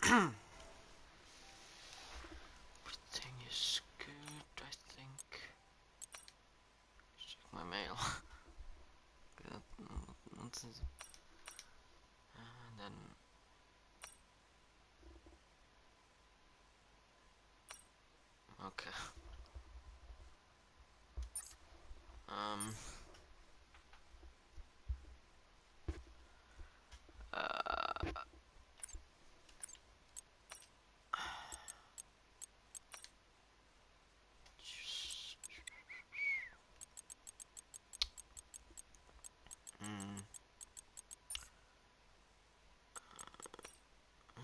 Everything is good, I think. Check my mail. And then okay. Um. Uh. Mm,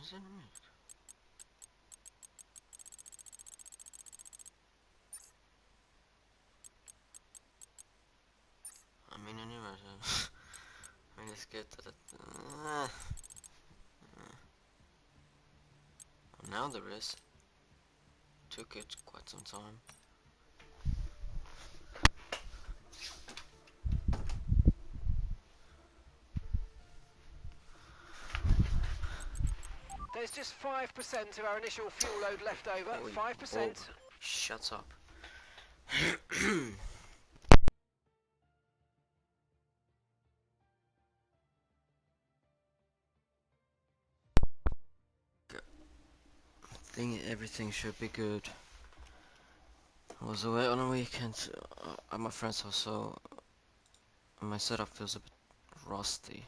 is it me? I mean, anyway. I mean, it's good that. Now there is. Took it quite some time. There's just 5% of our initial fuel load left over. Oi, 5%. Bob, shut up. I think everything should be good. I was away on a weekend at my friend's house, so my setup feels a bit rusty.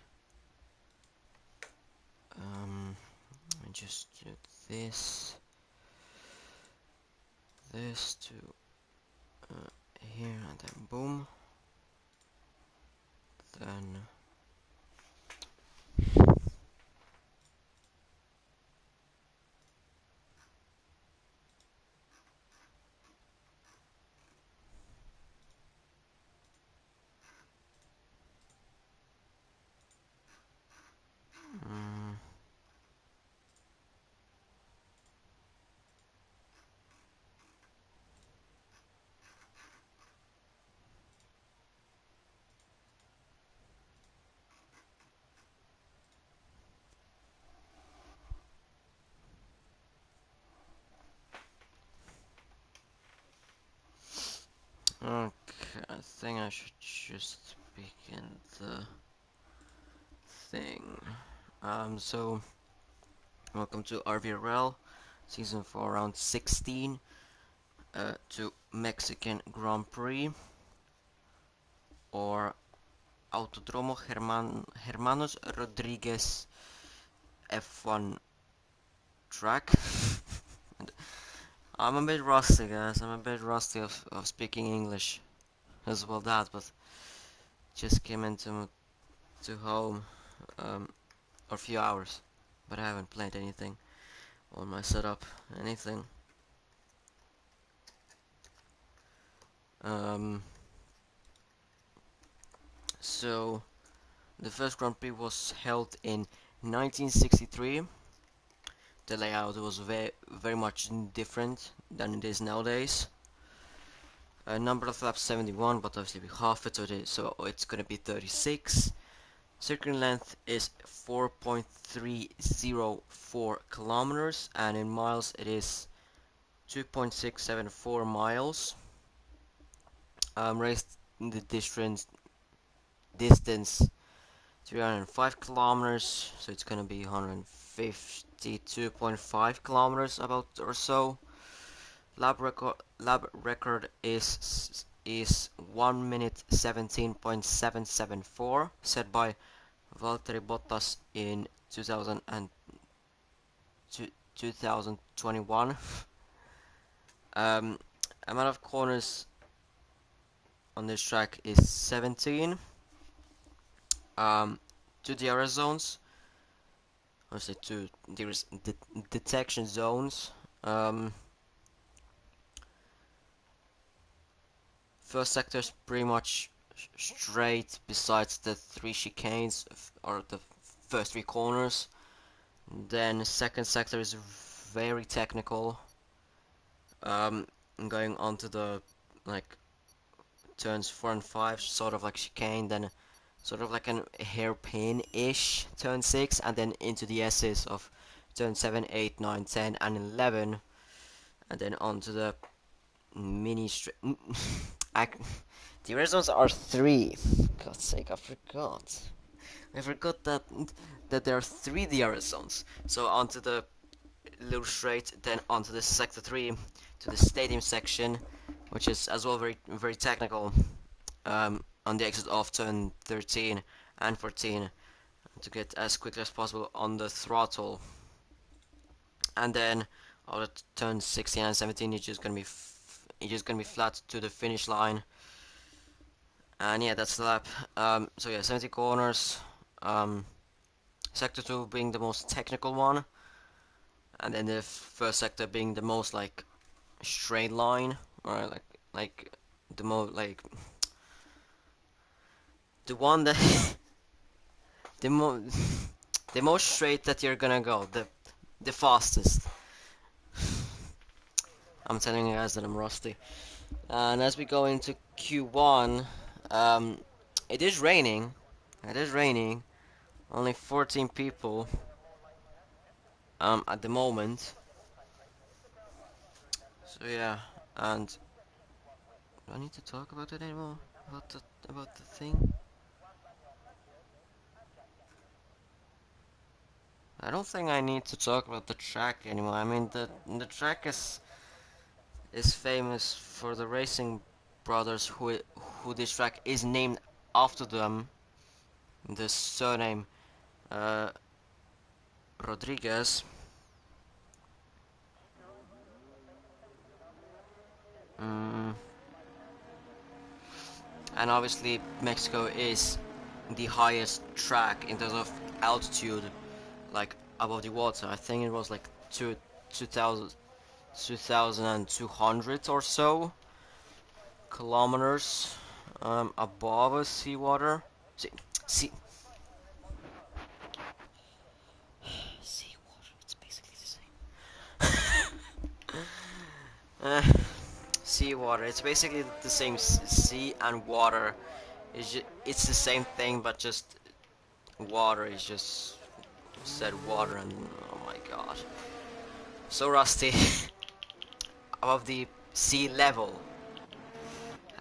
I just do this to here, and then boom. Then mm, okay, I think I should just begin the thing. So welcome to RVRL, season 4, round 16, to Mexican Grand Prix, or Autodromo Hermanos Rodriguez F1 track. I'm a bit rusty, guys. I'm a bit rusty of speaking English as well that, but just came into to home for a few hours, but I haven't played anything on my setup, anything. Um, so the first Grand Prix was held in 1963. The layout was very much different than it is nowadays. Number of laps 71, but obviously we half it, so it's gonna be 36. Circuit length is 4.304 kilometers, and in miles it is 2.674 miles. Raced in the distance 305 kilometers, so it's gonna be 152.5 kilometers about or so. Lab record is 1 minute 17.774, set by Valtteri Bottas in 2021. Amount of corners on this track is 17. 2 DRS zones, obviously 2 detection zones. First sector is pretty much straight, besides the 3 chicanes or the first 3 corners. Then second sector is very technical. Going on to the like turns 4 and 5, sort of like chicane, then sort of like an hairpin-ish turn 6, and then into the S's of turn 7, 8, 9, 10, and 11, and then onto the mini straight. The red zones are 3. For God's sake, I forgot. I forgot that there are 3 DRS zones. So onto the little straight, then onto the sector 3 to the stadium section, which is as well very technical. On the exit of turn 13 and 14 to get as quickly as possible on the throttle, and then on the turn 16 and 17 you're just gonna be flat to the finish line, and yeah, that's the lap. So yeah, 70 corners. Um, sector 2 being the most technical one, and then the first sector being the most like straight line, or like the most like the one that the mo the most straight that you're gonna go, the fastest. I'm telling you guys that I'm rusty. And as we go into Q1, um, it is raining. It is raining. Only 14 people at the moment. So yeah, and do I need to talk about it anymore? About the thing? I don't think I need to talk about the track anymore. I mean, the track is famous for the racing brothers who this track is named after them. The surname uh, Rodriguez. Mm, and obviously Mexico is the highest track in terms of altitude, like above the water. I think it was like 2000, 2,200 or so kilometers above seawater. See, see, seawater. It's basically the same. Seawater. It's basically the same. Sea and water. It's the same thing, but just water is just said water, and oh my god, so rusty. Above the sea level.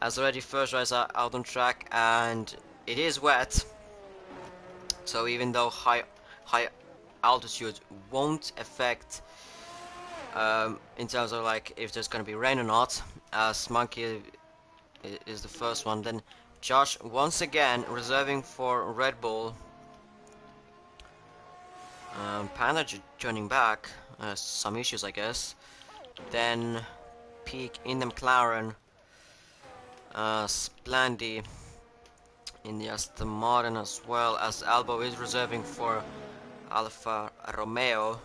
As already first rise out on track, and it is wet. So even though high altitude won't affect in terms of like if there's gonna be rain or not, as Monkey is the first one, then Josh once again reserving for Red Bull. Panda turning back, some issues I guess. Then Peak in the McLaren, Splendid in the Aston Martin, as well as Albo is reserving for Alfa Romeo.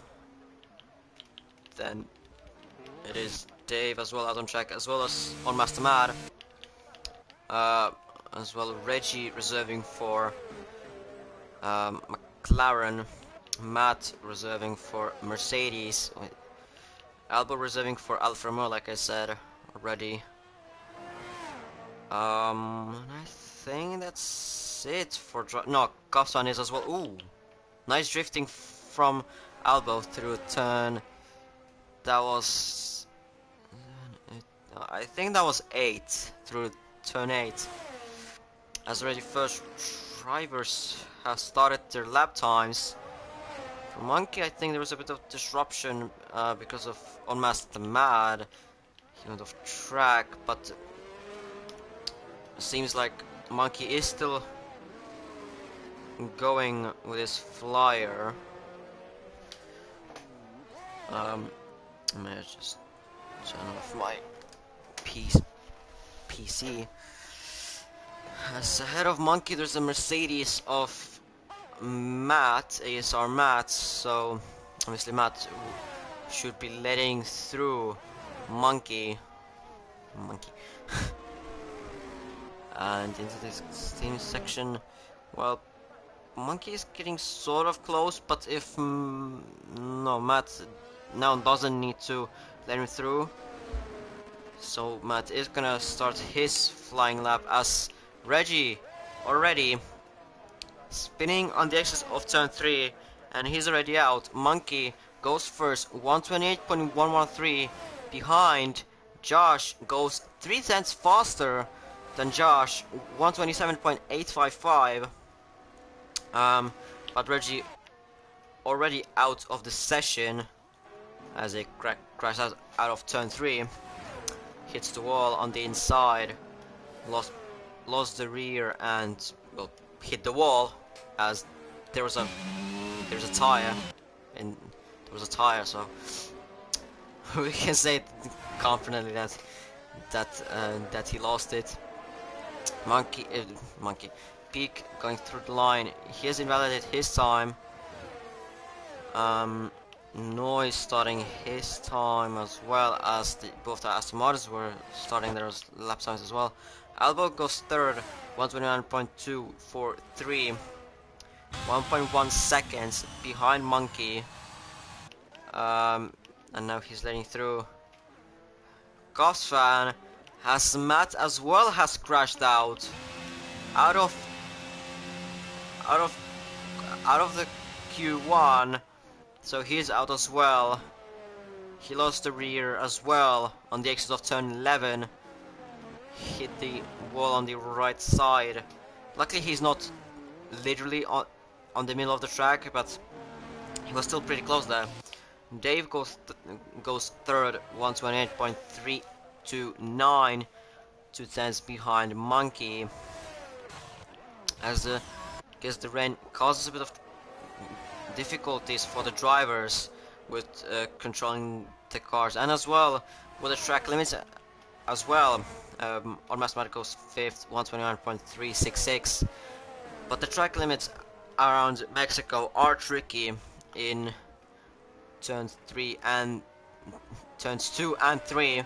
Then it is Dave as well out on track, as well as on Master Mad. As well Reggie reserving for McLaren, Matt reserving for Mercedes, Albo reserving for Alfa Romeo, like I said already. And I think that's it for no, Kafsan is as well. Ooh, nice drifting from Albo through turn. That was, I think that was 8 through turn 8. As already first drivers have started their lap times. For Monkey, I think there was a bit of disruption because of Unmasked Mad, of track, but it seems like Monkey is still going with his flyer. I may just turn off my PC. As ahead of Monkey, there's a Mercedes of Matt, ASR Matt, so obviously Matt should be letting through Monkey. And into this team section, well, Monkey is getting sort of close, but if no, Matt now doesn't need to let him through, so Matt is gonna start his flying lap as Reggie already spinning on the exit of turn 3, and he's already out. Monkey goes first, 128.113. Behind, Josh goes 3 tenths faster than Josh, 127.855. But Reggie already out of the session as he crashes out of turn 3. Hits the wall on the inside, lost the rear, and well, hit the wall as there was a tire, and there was a tire, so we can say confidently that he lost it. Monkey Peak going through the line. He has invalidated his time. Noise starting his time as well as both the Aston Martins were starting their lap times as well. Albo goes third, 129.243, 1.1 seconds behind Monkey. And now he's letting through. Goffsfan has Matt as well has crashed out of the Q1. So he's out as well. He lost the rear as well on the exit of turn 11. Hit the wall on the right side. Luckily he's not literally on the middle of the track, but he was still pretty close there. Dave goes third, 128.329, 2 tenths behind Monkey. As the rain causes a bit of difficulties for the drivers with controlling the cars, and as well with the track limits as well. On Mathematical 5th, 129.366, but the track limits around Mexico are tricky in turns 3 and turns 2 and 3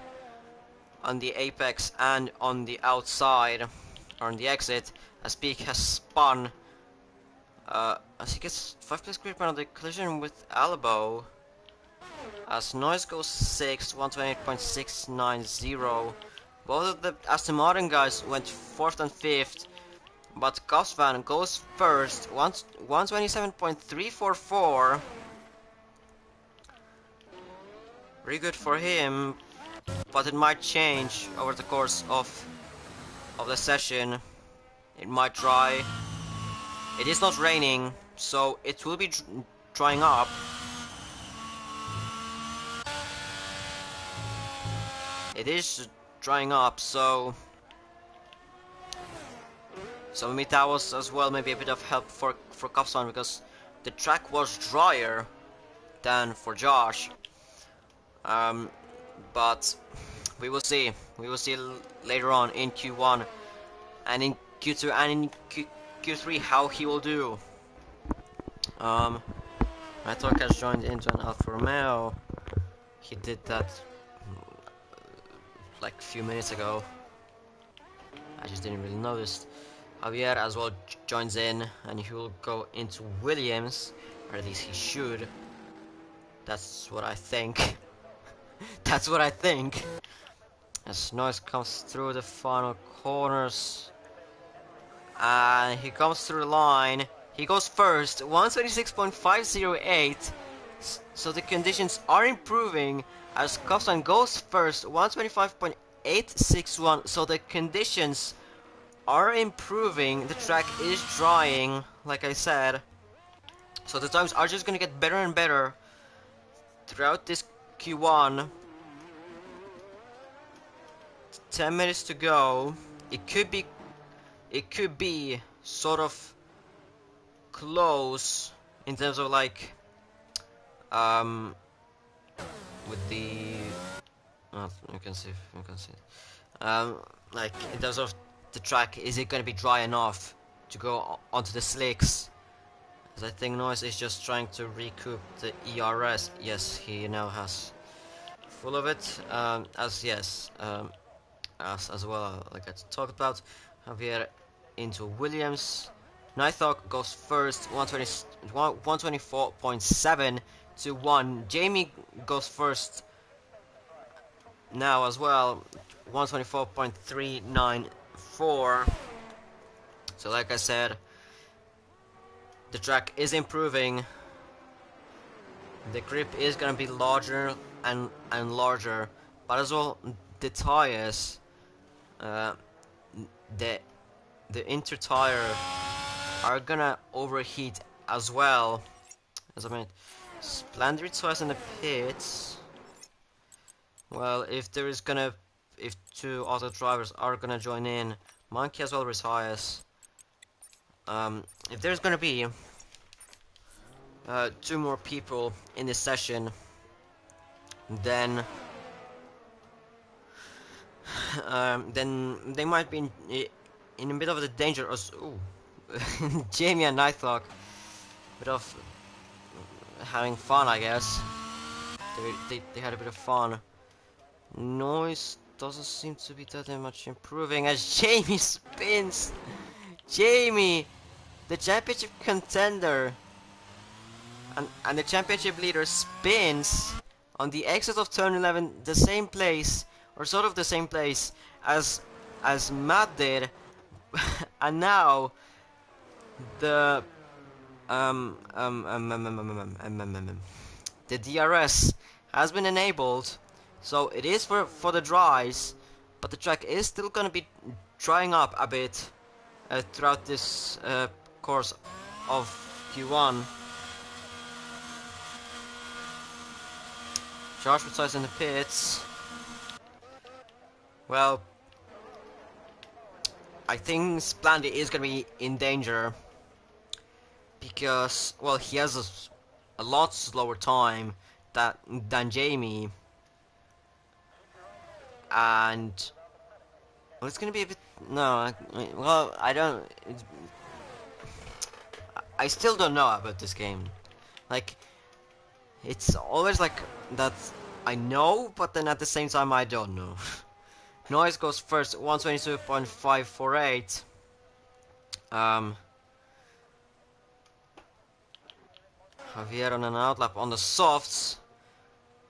on the apex and on the outside or on the exit, as Peak has spun as he gets 5 place grip on the collision with Albo. As Noise goes 6th, 128.690. Both of the Aston Martin guys went 4th and 5th, but Goffsfan goes first, 127.344. Very good for him, but it might change over the course of the session. It might dry. It is not raining, so it will be drying up. It is drying up, so maybe that was as well maybe a bit of help for Goffsfan, because the track was drier than for Josh. But we will see. We will see later on in Q1 and in Q2 and in Q3 how he will do. Matok has joined into an Alfa Romeo. He did that like a few minutes ago. I just didn't really notice. Javier as well joins in, and he will go into Williams, or at least he should. That's what I think. That's what I think. As Noise comes through the final corners, and he comes through the line. He goes first, 126.508. So the conditions are improving as Goffsfan goes first, 125.861. So the conditions are improving. The track is drying, like I said. So the times are just gonna get better and better throughout this Q1. 10 minutes to go. It could be sort of close in terms of like with the you can see like in terms of the track, is it going to be dry enough to go onto the slicks? As I think Noise is just trying to recoup the ERS. Yes, he now has full of it. As well, like I talked about, Javier into Williams. Nighthawk goes first, 124.7 to 1. Jamie goes first now as well, 124.394. So like I said, the track is improving. The grip is gonna be larger and larger, but as well the tires, uh, the the inter tire are gonna overheat as well. As I mean, Splendid tires in the pits. Well, if two auto drivers are gonna join in, Monkey as well retires. If there's gonna be two more people in this session, then then they might be in a bit of the danger. Ooh, Jamie and Nighthawk, bit of having fun, I guess. They had a bit of fun. Noise doesn't seem to be that much improving as Jamie spins. Jamie, the championship contender and the championship leader spins on the exit of turn 11, the same place, or sort of the same place as Matt did, and now the the DRS has been enabled, so it is for the dries, but the track is still gonna be drying up a bit throughout this course of Q1. Josh retires in the pits. Well, I think Splandy is gonna be in danger because, well, he has a lot slower time than Jamie, and well, it's gonna be a bit. No, well, I don't. I still don't know about this game. Like, it's always like that. I know, but then at the same time, I don't know. Noise goes first, 122.548. Javier on an outlap on the softs.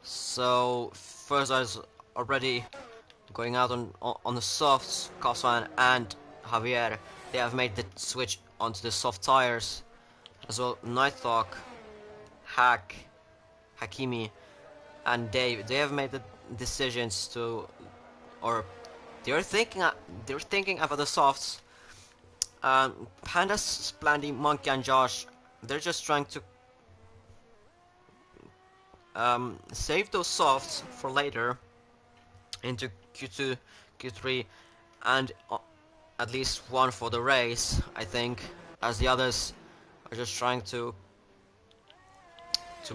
So first I was already going out on the softs. Kosman and Javier, they have made the switch onto the soft tires. As well, Nighthawk, Hakimi, and Dave, they have made the decisions to, or they're thinking about the softs. Panda, Splandy, Monkey, and Josh, they're just trying to save those softs for later into Q2, Q3, and at least one for the race, I think, as the others are just trying to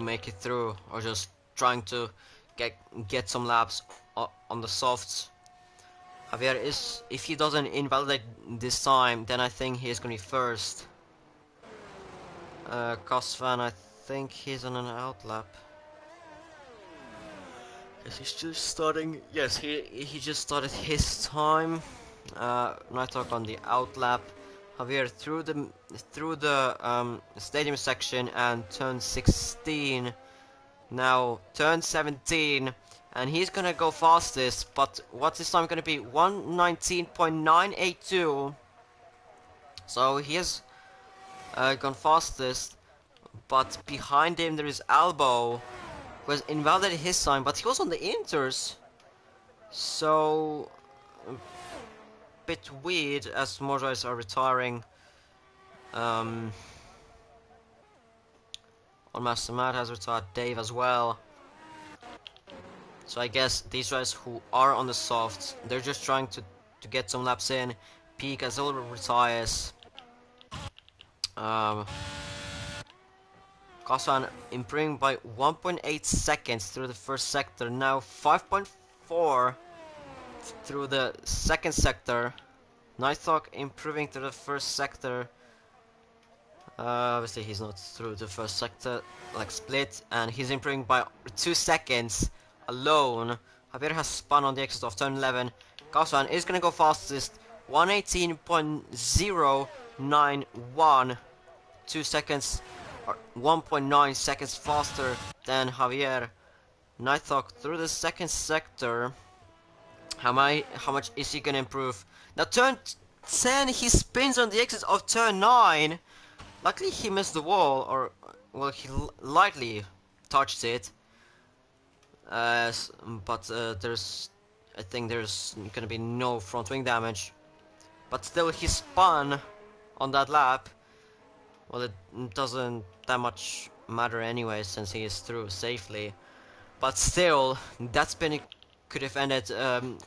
make it through, or just trying to get some laps on the softs. Javier is, if he doesn't invalidate this time, then I think he is going to be first. Cosvan, I think he's on an outlap. Is he just starting? Yes, he just started his time. Nighthawk on the outlap. Javier through the stadium section and turn 16. Now turn 17, and he's gonna go fastest. But what's his time gonna be? 119.982. So he has gone fastest. But behind him there is Albo, who has invalidated his time, but he was on the inters. So a bit weird as more guys are retiring. On Master Matt has retired, Dave as well. So I guess these guys who are on the softs, they're just trying to get some laps in. Peak as well retires. Kossan improving by 1.8 seconds through the first sector, now 5.4 through the second sector. Nighthawk improving through the first sector. Obviously he's not through the first sector, like split, and he's improving by 2 seconds alone. Javier has spun on the exit of turn 11. Kossan is gonna go fastest, 118.091, 2 seconds, or 1.9 seconds faster than Javier. Nighthawk through the second sector. How much is he gonna improve? Now turn 10, he spins on the exit of turn 9. Luckily he missed the wall, or well, he lightly touched it. But there's, I think there's gonna be no front wing damage. But still, he spun on that lap. Well, it doesn't that much matter anyway, since he is through safely. But still, that spin could have ended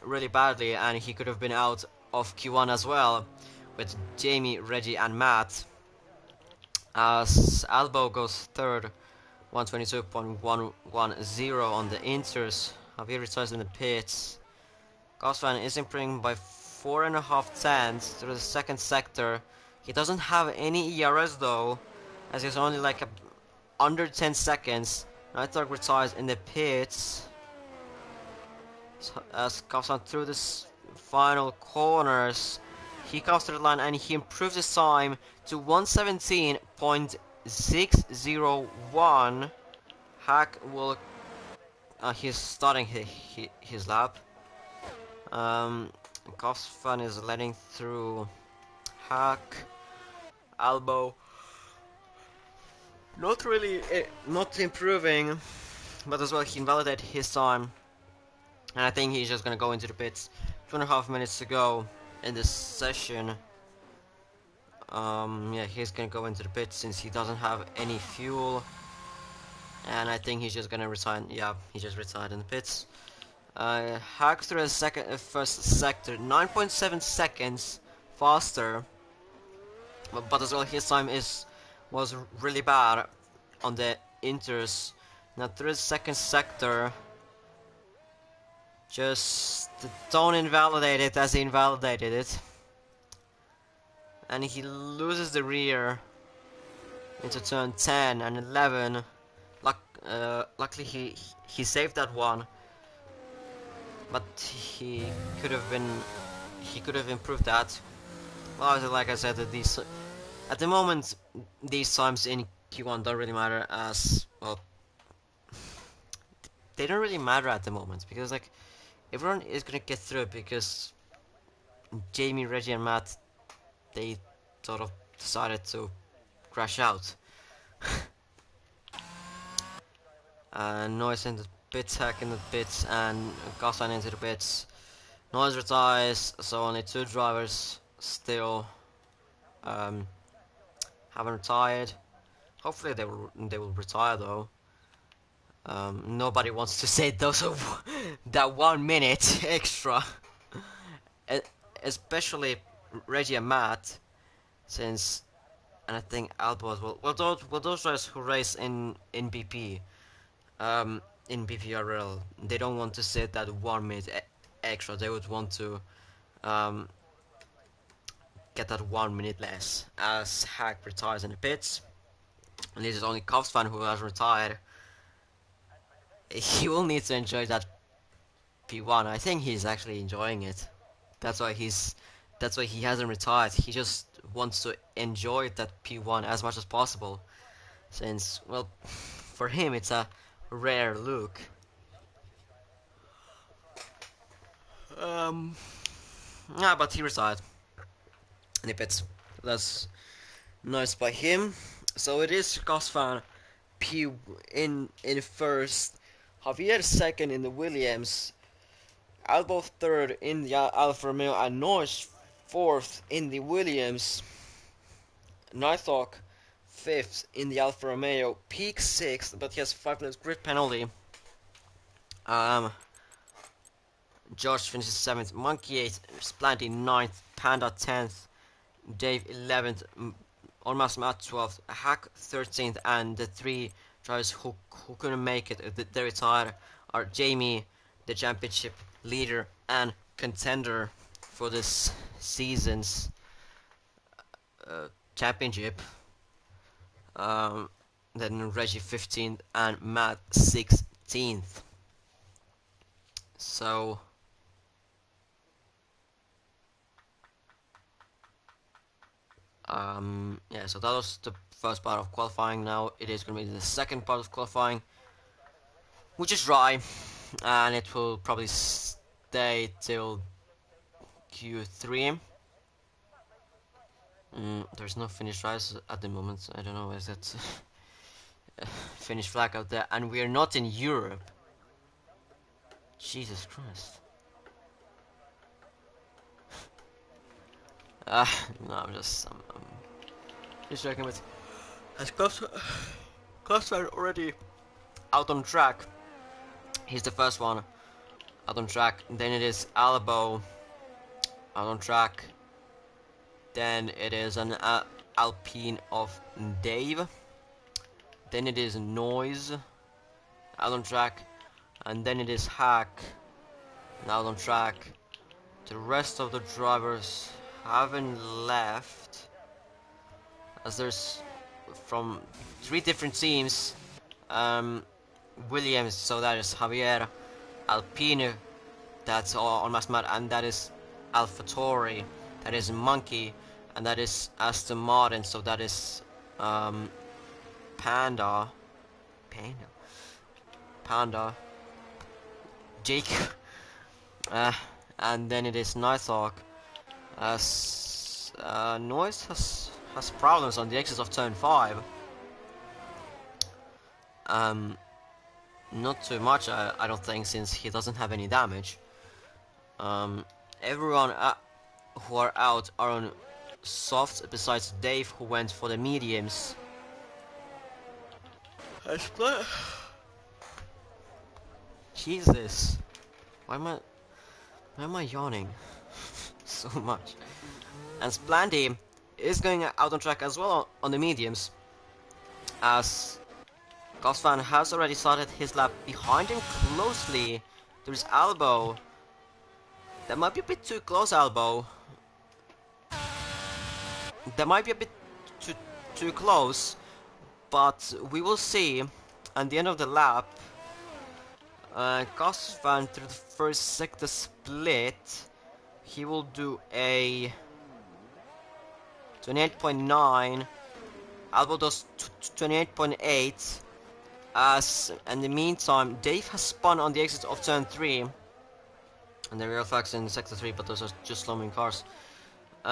really badly, and he could have been out of Q1 as well, with Jamie, Reggie, and Matt. As Albo goes third, 122.110 on the inters. Javier retires in the pits. Gosvan is improving by 4.5 tenths through the second sector. He doesn't have any ERS though, as he's only like under 10 seconds. Nighthawk retires in the pits. As Gosvan through this final corners, he comes to the line and he improves his time to 117.601. Hack will. He's starting his lap. Gosvan is letting through Hack. Albo. Not really, not improving, but as well he invalidated his time. And I think he's just gonna go into the pits. 2.5 minutes to go in this session. Yeah, he's gonna go into the pits since he doesn't have any fuel. And I think he's just gonna resign. Yeah, he just retired in the pits. Hack through the first sector, 9.7 seconds faster. But as well, his time was really bad on the inters. Now through the second sector, just don't invalidate it as he invalidated it. And he loses the rear into turn 10 and 11. Luckily he saved that one, but he could have improved that. Well, like I said, these at the moment these times in Q1 don't really matter, as well. They don't really matter at the moment because like everyone is gonna get through it because Jamie, Reggie, and Matt, they sort of decided to crash out. Noise in the pits, Hack in the pits, and Gossan into the pits. Noise retires, so only two drivers still haven't retired. Hopefully they will retire though. Nobody wants to say those of that 1 minute extra, especially Reggie and Matt, since, and I think Albo as well. Well, those guys who race in BP, in BPRL, they don't want to say that 1 minute extra. They would want to um, get that 1 minute less. As Hack retires in the pits, and this is only Cubs fan who has retired. He will need to enjoy that P1. I think he's actually enjoying it. That's why he hasn't retired. He just wants to enjoy that P1 as much as possible, since, well, for him it's a rare look. Yeah, but he retired in the pits. That's nice by him. So it is Gosfan P in first, Javier second in the Williams, Albo third in the Alfa Romeo, and Norris fourth in the Williams. Nighthawk fifth in the Alfa Romeo, Peak sixth, but he has 5 minutes grid penalty. George finishes 7th, Monkey 8th, Splanty 9th, Panda 10th, Dave 11th, Almost Matt 12th, Hack 13th, and the 3 drivers who couldn't make it, they retired, are Jamie, the championship leader and contender for this season's championship. Then Reggie 15th and Matt 16th. So yeah, so that was the first part of qualifying. Now it is going to be the second part of qualifying, which is dry, and it will probably stay till Q3. There's no finish rise at the moment. I don't know, is it Finnish flag out there, and we're not in Europe. Jesus Christ. Uh, no, I'm just joking with. Has Kosman already out on track? He's the first one out on track. Then it is Albo out on track. Then it is an Alpine of Dave. Then it is Noise out on track. And then it is Hack out on track. The rest of the drivers haven't left, as there's from 3 different teams. Williams, so that is Javier. Alpine, that's on Masmat, and that is AlphaTauri, that is Monkey, and that is Aston Martin, so that is Panda, Jake, and then it is Nighthawk. As Noise has problems on the exit of turn 5. Not too much, I don't think, since he doesn't have any damage. Everyone who are out are on softs, besides Dave, who went for the mediums. Jesus, why am I yawning so much? And Splandy is going out on track as well on the mediums, as Gosvan has already started his lap. Behind him closely, there's Albo. That might be a bit too close, Albo. That might be a bit too close, but we will see at the end of the lap. Gosvan through the first sector split, he will do a 28.9. Albo does 28.8. As in the meantime, Dave has spun on the exit of turn 3, and the real flags in sector 3, but those are just slow moving cars.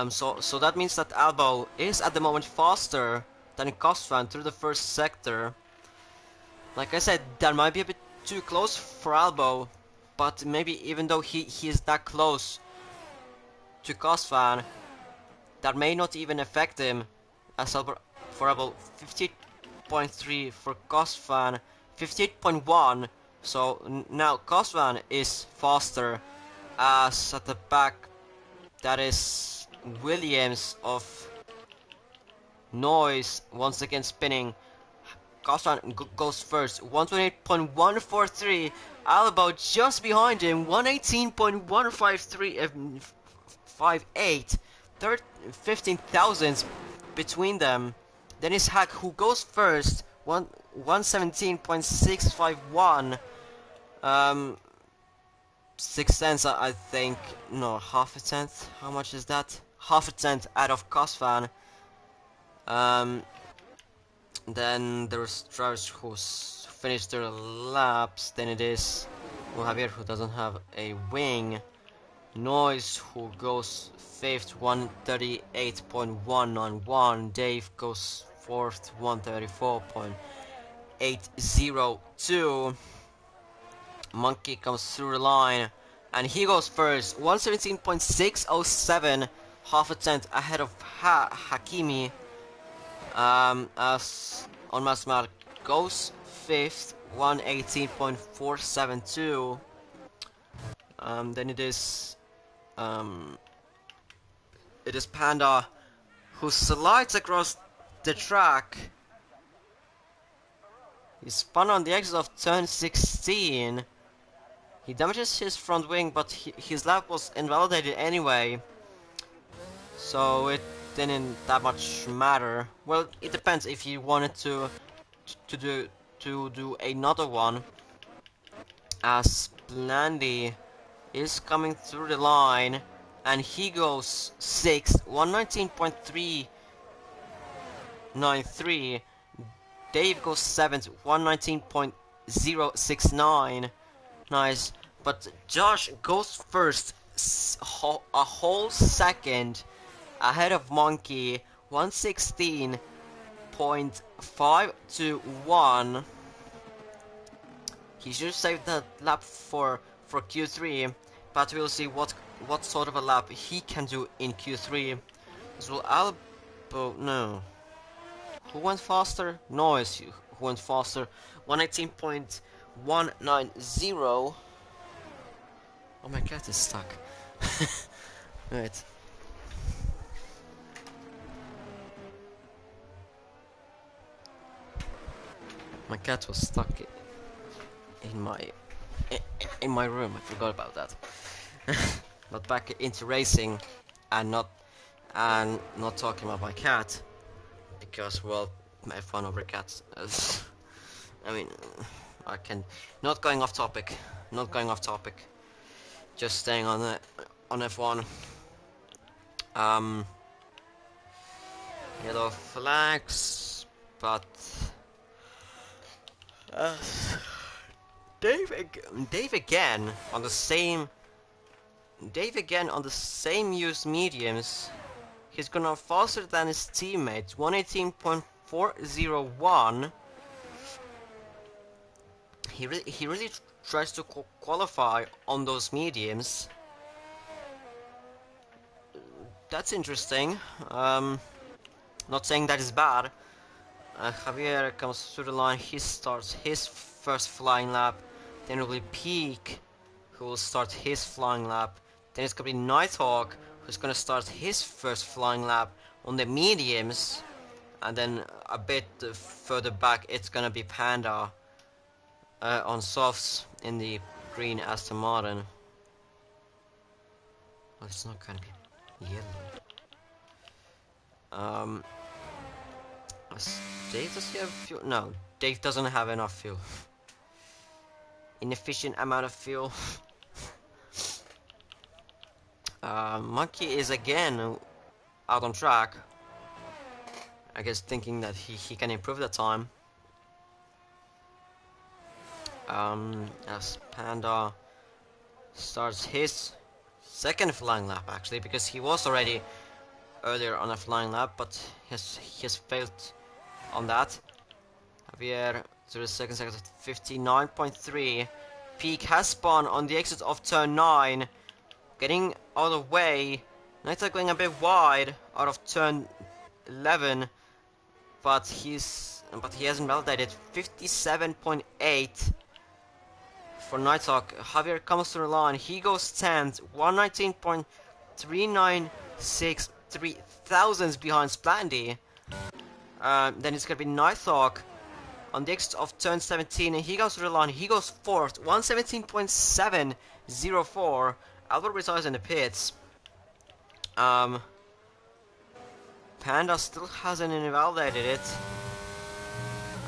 So that means that Albo is at the moment faster than Gosvan through the first sector. Like I said, that might be a bit too close for Albo, but maybe even though he is that close to Gosvan, that may not even affect him, as for Albo 58.3 for Gosvan, 58.1. So now Gosvan is faster, as at the back that is Williams of Noise once again spinning. Gosvan goes first, 128.143. Albo just behind him, 118.153. 58, 15 thousandths between them. Then is Hack, who goes first, 117.651. 6 cents, I think. No, half a cent. How much is that? Half a cent out of Gosvan. Then there's drivers who finished their laps. Then it is Javier, who doesn't have a wing. Noise, who goes 5th, 138.191. Dave goes 4th, 134.802. Monkey comes through the line, and he goes first, 117.607, half a cent ahead of Hakimi. As on Masmar goes 5th, 118.472. Then it is Panda, who slides across the track. He spun on the exit of turn 16. He damages his front wing, but his lap was invalidated anyway, so it didn't that much matter. Well, it depends if he wanted to do another one, as Blandy is coming through the line, and he goes 6th, 119.393. Dave goes 7th, 119.069. Nice, but Josh goes first, a whole second ahead of Monkey, 116.521. He should save that lap for Q3, but we'll see what sort of a lap he can do in Q3. As well, Albo, no. Who went faster? Noise, who went faster. 118.190. Oh, my cat is stuck. Right. My cat was stuck in my room. I forgot about that. But back into racing, and not talking about my cat, because well, F1 over cats. I mean, I can not going off topic, not going off topic. Just staying on F1. Yellow flags, but uh, Dave again on the same. Dave again on the same used mediums. He's gonna faster than his teammates. 118.401. He really tries to qualify on those mediums. That's interesting. Not saying that is bad. Javier comes to the line. He starts his first flying lap. Then it will be Peak, who will start his flying lap. Then it's gonna be Nighthawk, who's gonna start his first flying lap on the mediums. And then a bit further back, it's gonna be Panda on softs in the green Aston Martin. Well, it's not gonna be yellow. Dave, does he have fuel? No, Dave doesn't have enough fuel. Inefficient amount of fuel. Monkey is again out on track. I guess thinking that he can improve the time. As Panda starts his second flying lap actually, because he was already earlier on a flying lap, but he has failed on that. Javier to the second sector, 59.3. Peak has spun on the exit of turn 9, getting out of the way. Naita going a bit wide out of turn 11, but he hasn't validated. 57.8 for Nighthawk. Javier comes to the line. He goes 10th, 119.3963 thousandths behind Splandy. Then it's gonna be Nighthawk on the exit of turn 17, and he goes to the line. He goes 4th, 117.704. Albert resides in the pits. Panda still hasn't invalidated it.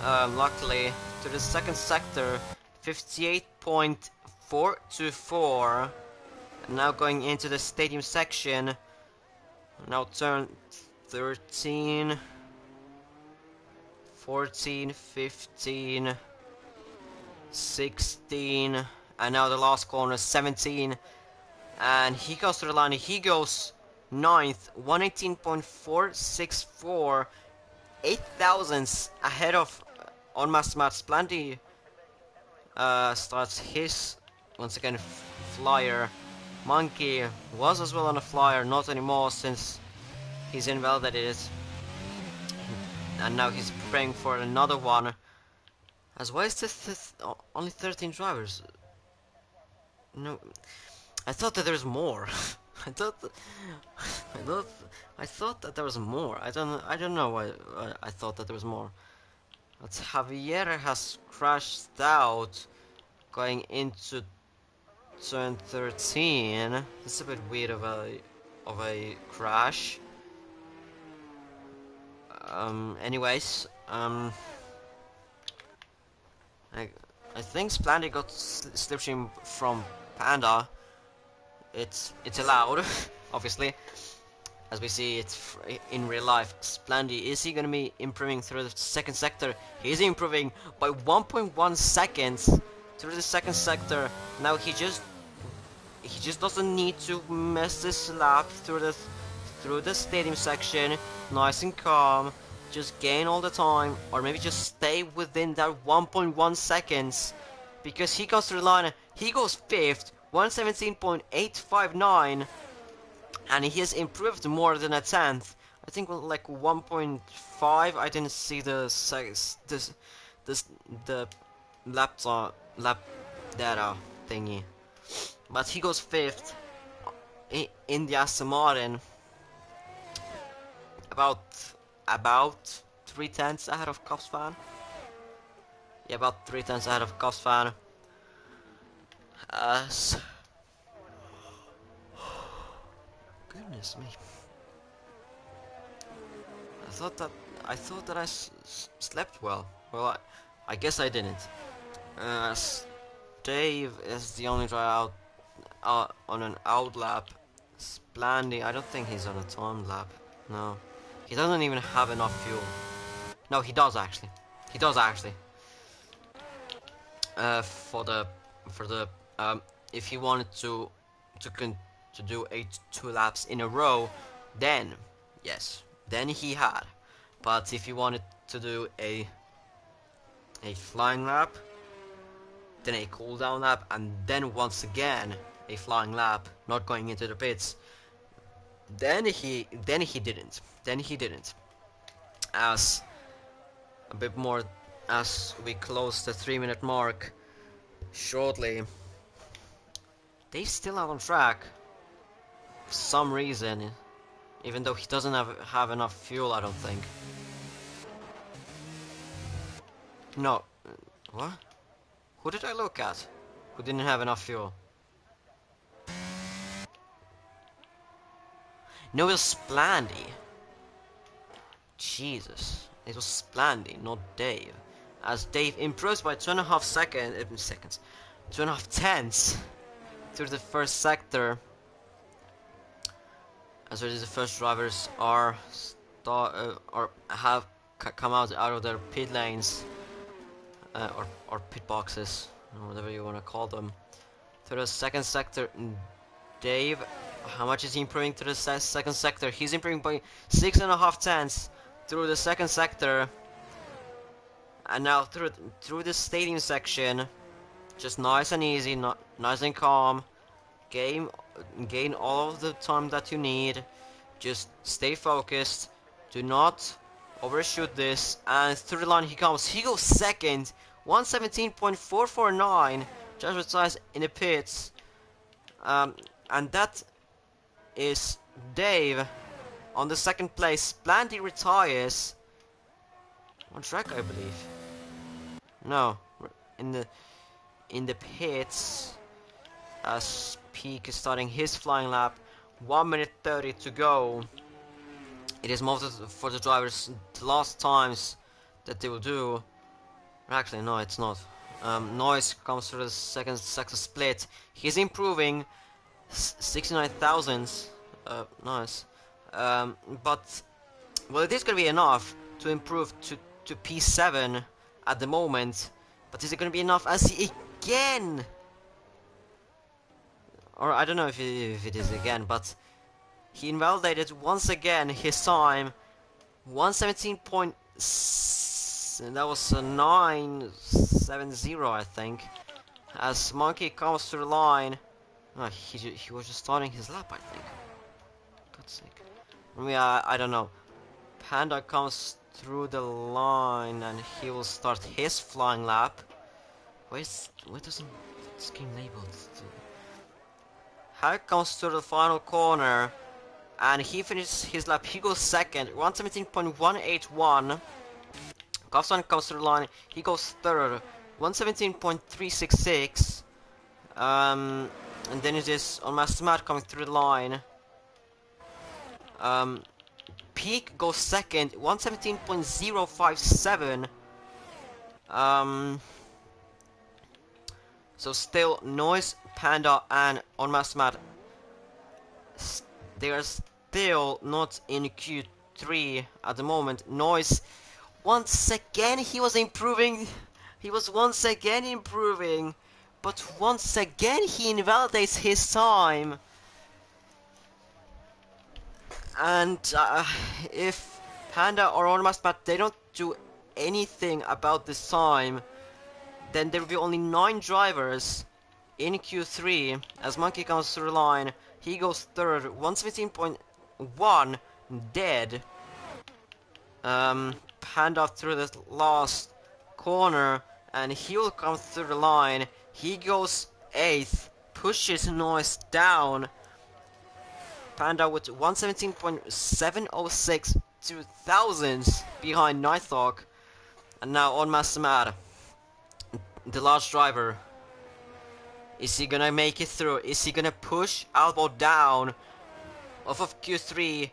Luckily, to the second sector, 58.424. Now going into the stadium section. Now turn 13, 14, 15, 16, and now the last corner, 17. And he goes to the line. He goes 9th, 118.464, 8 thousandths ahead of on Master Matt. Splandy starts his once again flyer. Monkey was as well on a flyer, not anymore since he's invalidated, and now he's preparing for another one. As why is this only 13 drivers? No, I thought that there was more. I thought that there was more. I don't know why I thought that there was more. But Javier has crashed out going into turn 13. It's a bit weird of a crash. Anyways, I think Splandy got slipstream from Panda. It's allowed, obviously, as we see it in real life. Splandy, is he gonna be improving through the second sector? He's improving by 1.1 seconds through the second sector. Now he just doesn't need to mess this lap through the stadium section, nice and calm. Just gain all the time, or maybe just stay within that 1.1 seconds because he comes to the line, he goes 5th, 117.859, and he has improved more than a 10th. I think like 1.5. I didn't see the this the lap data thingy, but he goes 5th in the Aston Martin, about 3 tenths ahead of Cops fan. Yeah, about 3 tenths ahead of Cops fan. Goodness me. I thought that I slept well. Well, I guess I didn't. Dave is the only driver out on an out lap. Splandy, I don't think he's on a time lap. No, he doesn't even have enough fuel. No, he does actually. He does actually. For the if he wanted to do 2 laps in a row, then yes, then he had. But if he wanted to do a flying lap, then a cool down lap, and then once again a flying lap, not going into the pits, then he didn't. Then he didn't. As a bit more, as we close the 3-minute mark shortly, they still out on track for some reason, even though he doesn't have enough fuel, I don't think. No, what? Who did I look at? Who didn't have enough fuel? No, it was Splandy. Jesus, it was Splandy, not Dave. As Dave improves by 2.5 seconds, 2.5 tenths through the first sector. As already the first drivers are or have come out of their pit lanes, or pit boxes, or whatever you want to call them. Through the second sector, Dave, how much is he improving through the second sector? He's improving by 6.5 tenths through the second sector, and now through the stadium section, just nice and easy, nice and calm. Gain all of the time that you need. Just stay focused. Do not overshoot this. And through the line he comes. He goes second. 117.449. Just retires in the pits. And that is Dave on the second place. Planty retires on track, I believe. No, in the pits. As Peak is starting his flying lap, 1 minute 30 to go. It is most for the drivers the last times that they will do. Actually, no, it's not. Noise comes through the second sector split. He's improving 69 thousandths. Nice. But well, it is gonna be enough to improve to P7 at the moment. But is it gonna be enough as he again? Or I don't know if it is again, but he invalidated once again his time. 117. That was a 970, I think. As Monkey comes to the line. Oh, he was just starting his lap, I think. God's sake. I don't know. Panda comes through the line and he will start his flying lap. Why doesn't this game labeled? Harry comes to the final corner and he finishes his lap. He goes second, 117.181. Kaufman comes to the line, he goes third, 117.366. And then it is on Master Matt coming through the line. Peak goes second, 117.057. So still Noise, Panda and on Master Matt, they are still not in Q3 at the moment. Noise, once again he was improving. He was once again improving. But once again he invalidates his time. And if Panda or on Master Matt, they don't do anything about this time, then there will be only 9 drivers in Q3 as Monkey comes through the line. He goes third, 117.1 dead. Panda through the last corner, and he will come through the line. He goes 8th, pushes Noise down. Panda with 117.706 to thousands behind Nighthawk. And now on Masamad, the last driver. Is he gonna make it through? Is he gonna push Albo down off of Q3?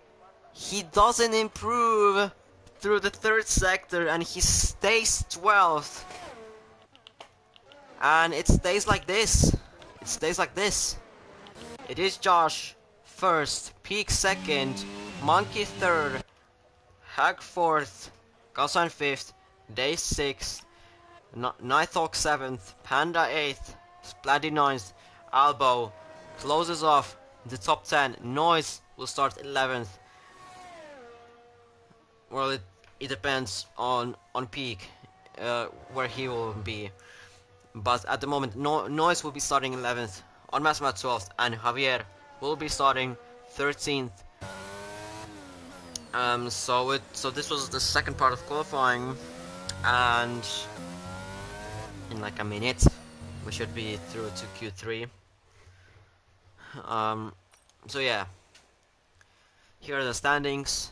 He doesn't improve through the third sector and he stays 12th. And it stays like this. It stays like this. It is Josh first, Peak second, Monkey third, Hag fourth, Kasan fifth, Day sixth, Nighthawk seventh, Panda eighth, Splatty ninth, Albo closes off the top 10. Noise will start 11th. Well, it depends on Peak where he will be. But at the moment, Noise will be starting 11th, on Massmat 12th, and Javier will be starting 13th. So this was the second part of qualifying, and in like a minute we should be through to Q3. So yeah, here are the standings.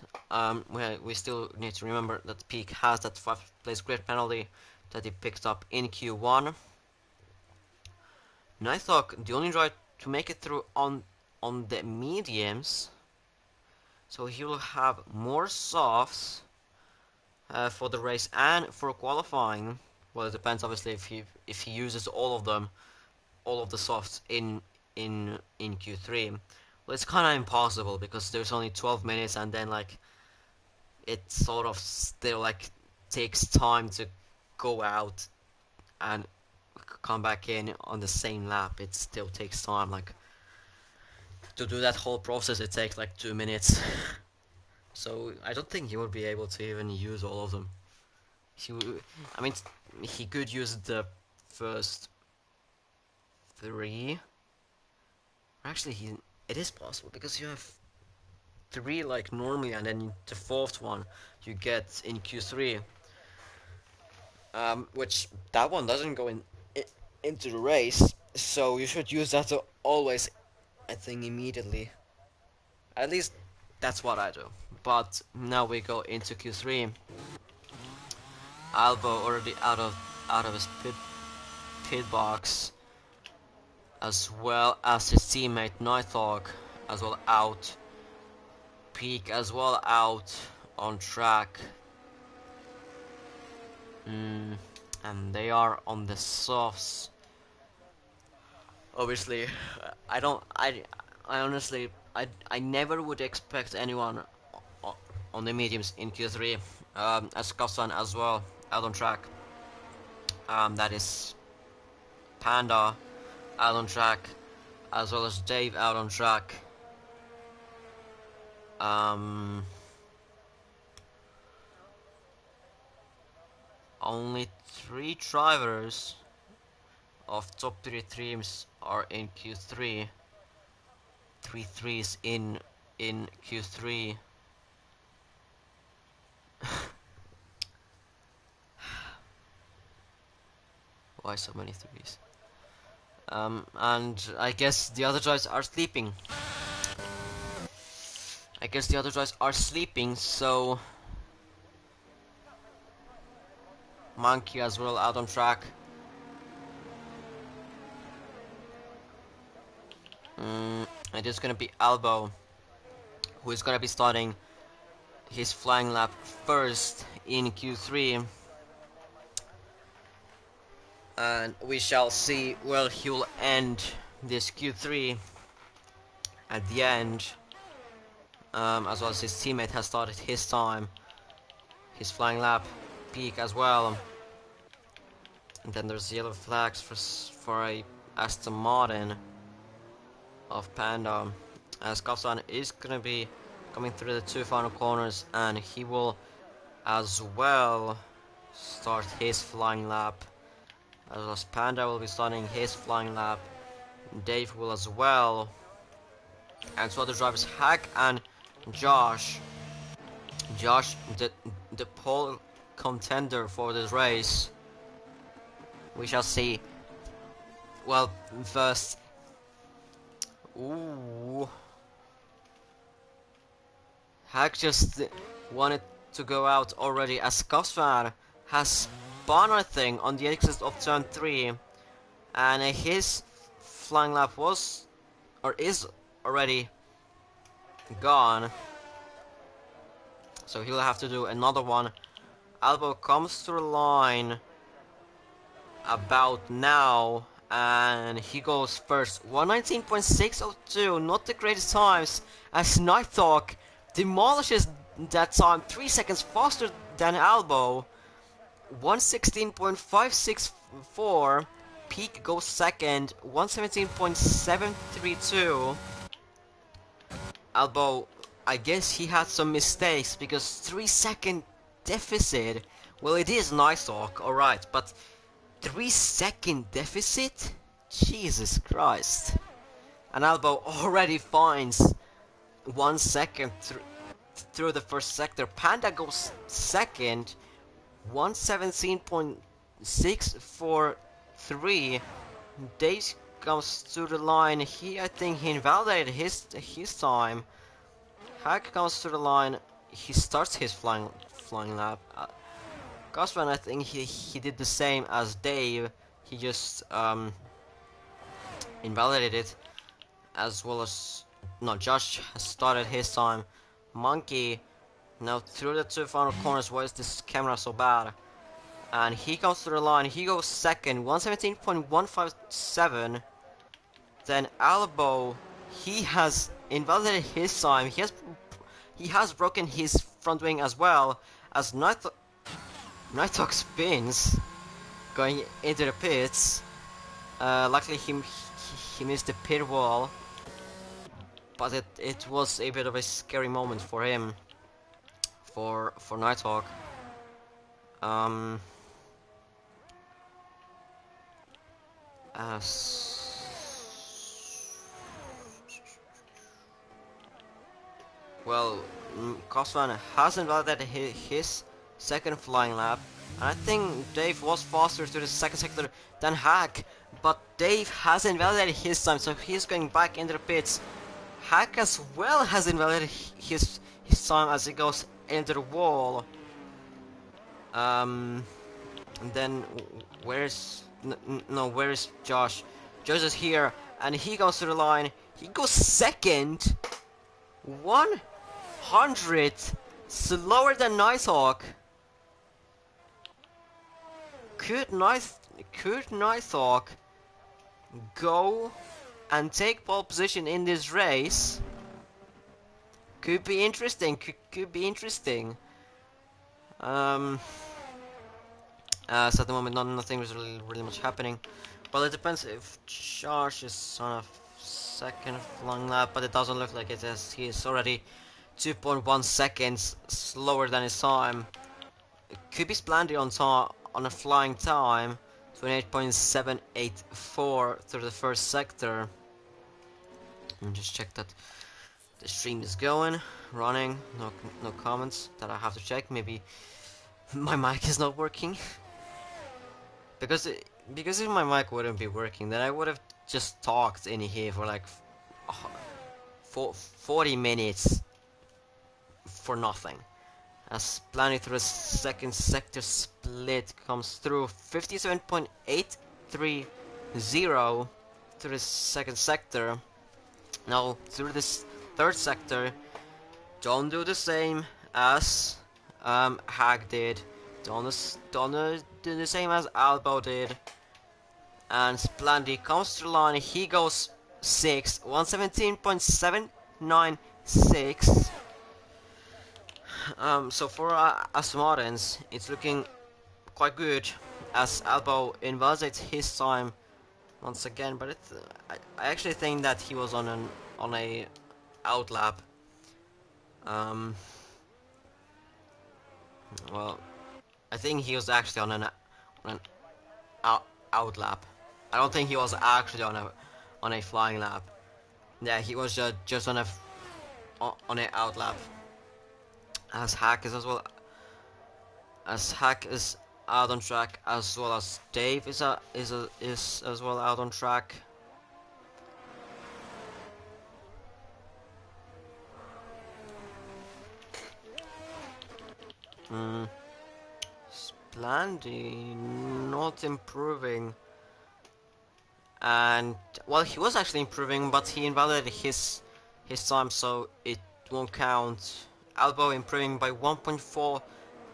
We still need to remember that Peak has that 5th place grid penalty that he picked up in Q1. Nighthawk, the only driver to make it through on the mediums, so he will have more softs for the race and for qualifying. Well, it depends obviously if he uses all of them, all of the softs in Q3. Well, it's kind of impossible because there's only 12 minutes, and then like it sort of still like takes time to go out and come back in on the same lap. It still takes time. Like to do that whole process, it takes like 2 minutes. So I don't think he would be able to even use all of them. I mean, he could use the first 3. Actually, it is possible because you have 3 like normally, and then the 4th one you get in Q3. Which that one doesn't go into the race, so you should use that to always, I think, immediately. At least that's what I do. But now we go into Q3. Albo already out of his pit box, as well as his teammate Nighthawk as well out. Peak as well out on track. And they are on the softs. Obviously, I honestly, I never would expect anyone on the mediums in Q3, as Kasan as well out on track. That is Panda out on track, as well as Dave out on track. Only 3 drivers of top 3 teams are in Q3. 3 threes in Q3. Why so many threes? And I guess the other drivers are sleeping. So Monkey as well out on track. It is gonna be Albo who is gonna be starting his flying lap first in Q3. And we shall see where he will end this Q3 at the end. As well as his teammate has started his time, his flying lap, Peak as well. And then there's yellow flags for a Aston Martin of Panda, as Kafsan is gonna be coming through the 2 final corners, and he will as well start his flying lap. as well as Panda will be starting his flying lap. Dave will as well. And so the drivers Hack and Josh. Josh, the pole contender for this race. We shall see. Well, first. Ooh. Hack just wanted to go out already as Cosman has spun, I think, on the exit of turn 3. And his flying lap was, or is already gone. So he'll have to do another one. Albo comes to the line about now, and he goes first. 119.602, not the greatest times, as Nighthawk demolishes that time 3 seconds faster than Albo. 116.564, Peak goes second. 117.732. Albo, I guess he had some mistakes because 3 second deficit. Well, it is Nighthawk, alright, but 3 second deficit? Jesus Christ. And Albo already finds 1 second through the first sector. Panda goes second. 117.643. Dave comes to the line. I think he invalidated his time. Hack comes to the line. He starts his flying lap. Cosman, I think he did the same as Dave. He just invalidated it, as well as no. Josh has started his time. Monkey now through the 2 final corners. Why is this camera so bad? And he comes to the line. He goes second. 117.157. Then Albo, he has invalidated his time. He has broken his front wing as well, as Nighthawk spins going into the pits. Luckily he missed the pit wall, but it was a bit of a scary moment for him, for Nighthawk. Well, Cosman hasn't validated his second flying lap, and I think Dave was faster to the second sector than Hack, but Dave hasn't validated his time, so he's going back into the pits. Hack as well has invalidated his time as he goes into the wall. And then where's where's Josh? Josh is here, and he goes to the line. He goes second. 100 slower than Nighthawk. Could Nighthawk go and take pole position in this race? Could be interesting. Could be interesting. So at the moment, nothing was really much happening. Well, it depends if Josh is on a second flying lap, but it doesn't look like it, as he is already 2.1 seconds slower than his time. Could be Splandy on a flying time, 28.784 through the first sector. And just check that the stream is going, running. No comments that I have to check. Maybe my mic is not working. Because if my mic wouldn't be working, then I would have just talked in here for like 40 minutes for nothing. As planning through the second sector split comes through 57.830 through the second sector. Now through this third sector, don't do the same as Hag did. Don't do the same as Albo did. And Splandy comes to the line. He goes 6th, 117.796. So for us Martins, it's looking quite good, as Albo invalidates his time once again. But I actually think that he was on a outlap. Well, I think he was actually on an out lap. I don't think he was actually on a flying lap. Yeah, he was just on a out lap. As Hack is as well as Hack is out on track, as well as Dave is as well out on track. Splandy not improving, and well, he was actually improving, but he invalidated his time, so it won't count. Albo improving by 1.4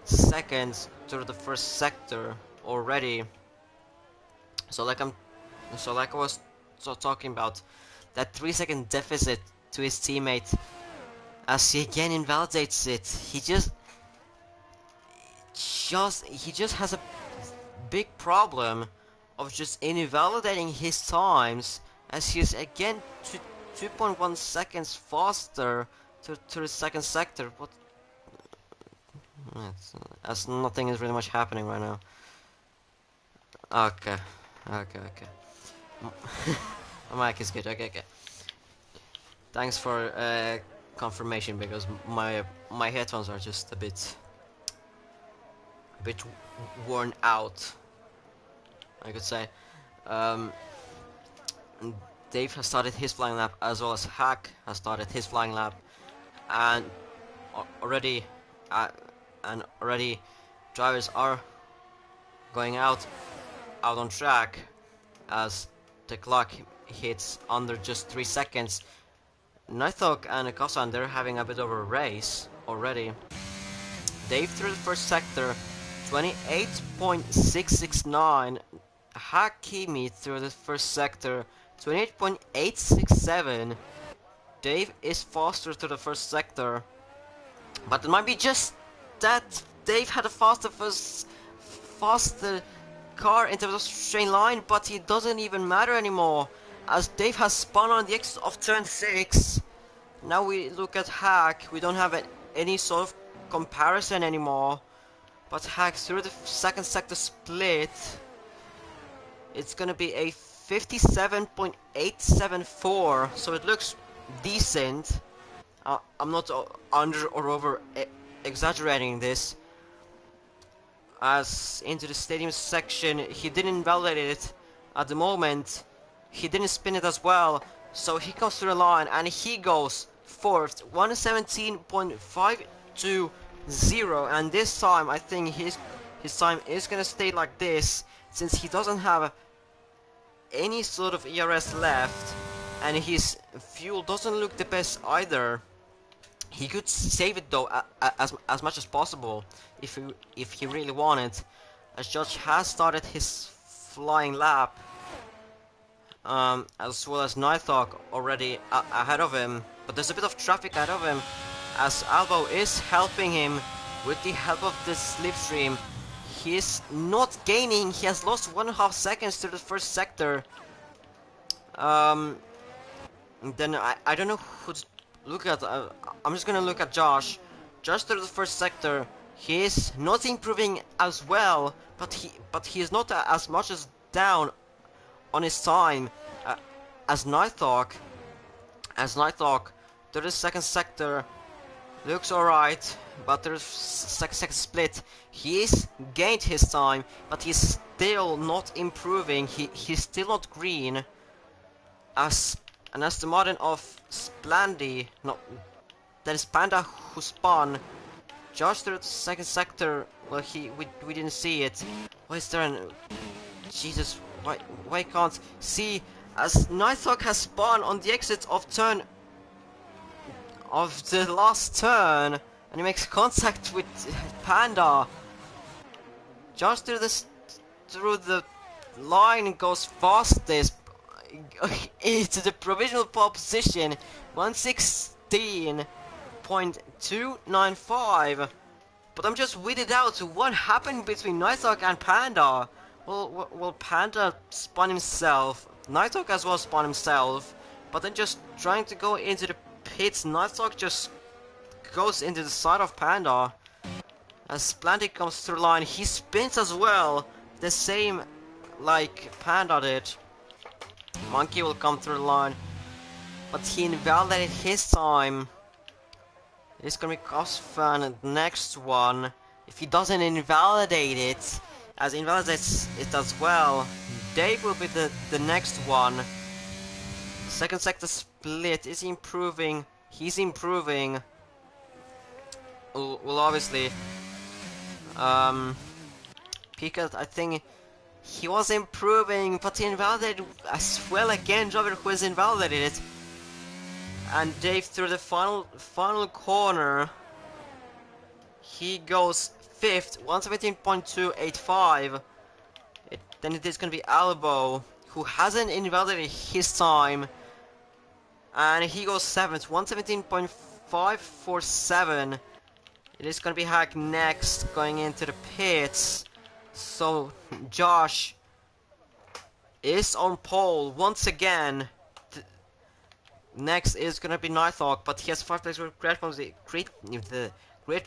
seconds through the first sector already. So like I was talking about, that 3 second deficit to his teammate, as he again invalidates it. He just has a big problem of just invalidating his times, as he's again 2.1 seconds faster to the second sector. What? As nothing is really much happening right now. Okay, okay. My mic is good. Okay. Thanks for confirmation, because my headphones are just a bit worn out, I could say. Um, Dave has started his flying lap, as well as Hack has started his flying lap, and already drivers are going out on track, as the clock hits under just 3 seconds. Nighthawk and Kosan, they're having a bit of a race already. Dave through the first sector, 28.669. Hakimi through the first sector, 28.867. Dave is faster through the first sector, but it might be just that Dave had a faster car into the straight line, but it doesn't even matter anymore, as Dave has spun on the exit of turn 6. Now we look at Hack. We don't have any sort of comparison anymore, but Hack through the second sector split, it's gonna be a 57.874, so it looks decent. I'm not under or over exaggerating this. As into the stadium section, he didn't invalidate it at the moment. He didn't spin it as well, so he comes to the line and he goes fourth, 117.520, and this time I think his time is gonna stay like this, since he doesn't have any sort of ERS left, and his fuel doesn't look the best either. He could save it though, as much as possible, if he really wanted, as Judge has started his flying lap, as well as Nighthawk already ahead of him, but there's a bit of traffic ahead of him, as Albo is helping him with the help of the slipstream. He is not gaining. He has lost 1.5 seconds to the first sector. Then I don't know who to look at. I'm just gonna look at Josh. Josh through the first sector. He is not improving as well, but he is not as much as down on his time as Nighthawk. Through the second sector looks alright, but there's second split. He's gained his time, but he's still not improving. He's still not green. As the modern of Splandy, no, that is Panda who spun. Josh through the second sector. Well, we didn't see it. Why is there an... Jesus, why can't see, as Nighthawk has spun on the exit of the last turn, and he makes contact with Panda. Josh through the line goes fastest into the provisional pole position, 116.295. But I'm just weirded out. What happened between Nighthawk and Panda? Well, Panda spun himself. Nighthawk as well spun himself. But then just trying to go into the pits, Nighthawk just goes into the side of Panda. As Splanty comes through line, he spins as well. The same like Panda did. Monkey will come through the line, but he invalidated his time. It's gonna be Cosfan next one. If he doesn't invalidate it, as invalidates it as well, Dave will be the next one. Second sector split is improving. He's improving. Well, obviously, Picard, I think he was improving, but he invalidated as well again. Jobber who is invalidated it, and Dave through the final corner. He goes fifth, 117.285. Then it is gonna be Albo, who hasn't invalidated his time, and he goes seventh, 117.547. It is gonna be Hack next, going into the pits. So Josh is on pole once again. Next is gonna be Nighthawk, but he has 5 plays with great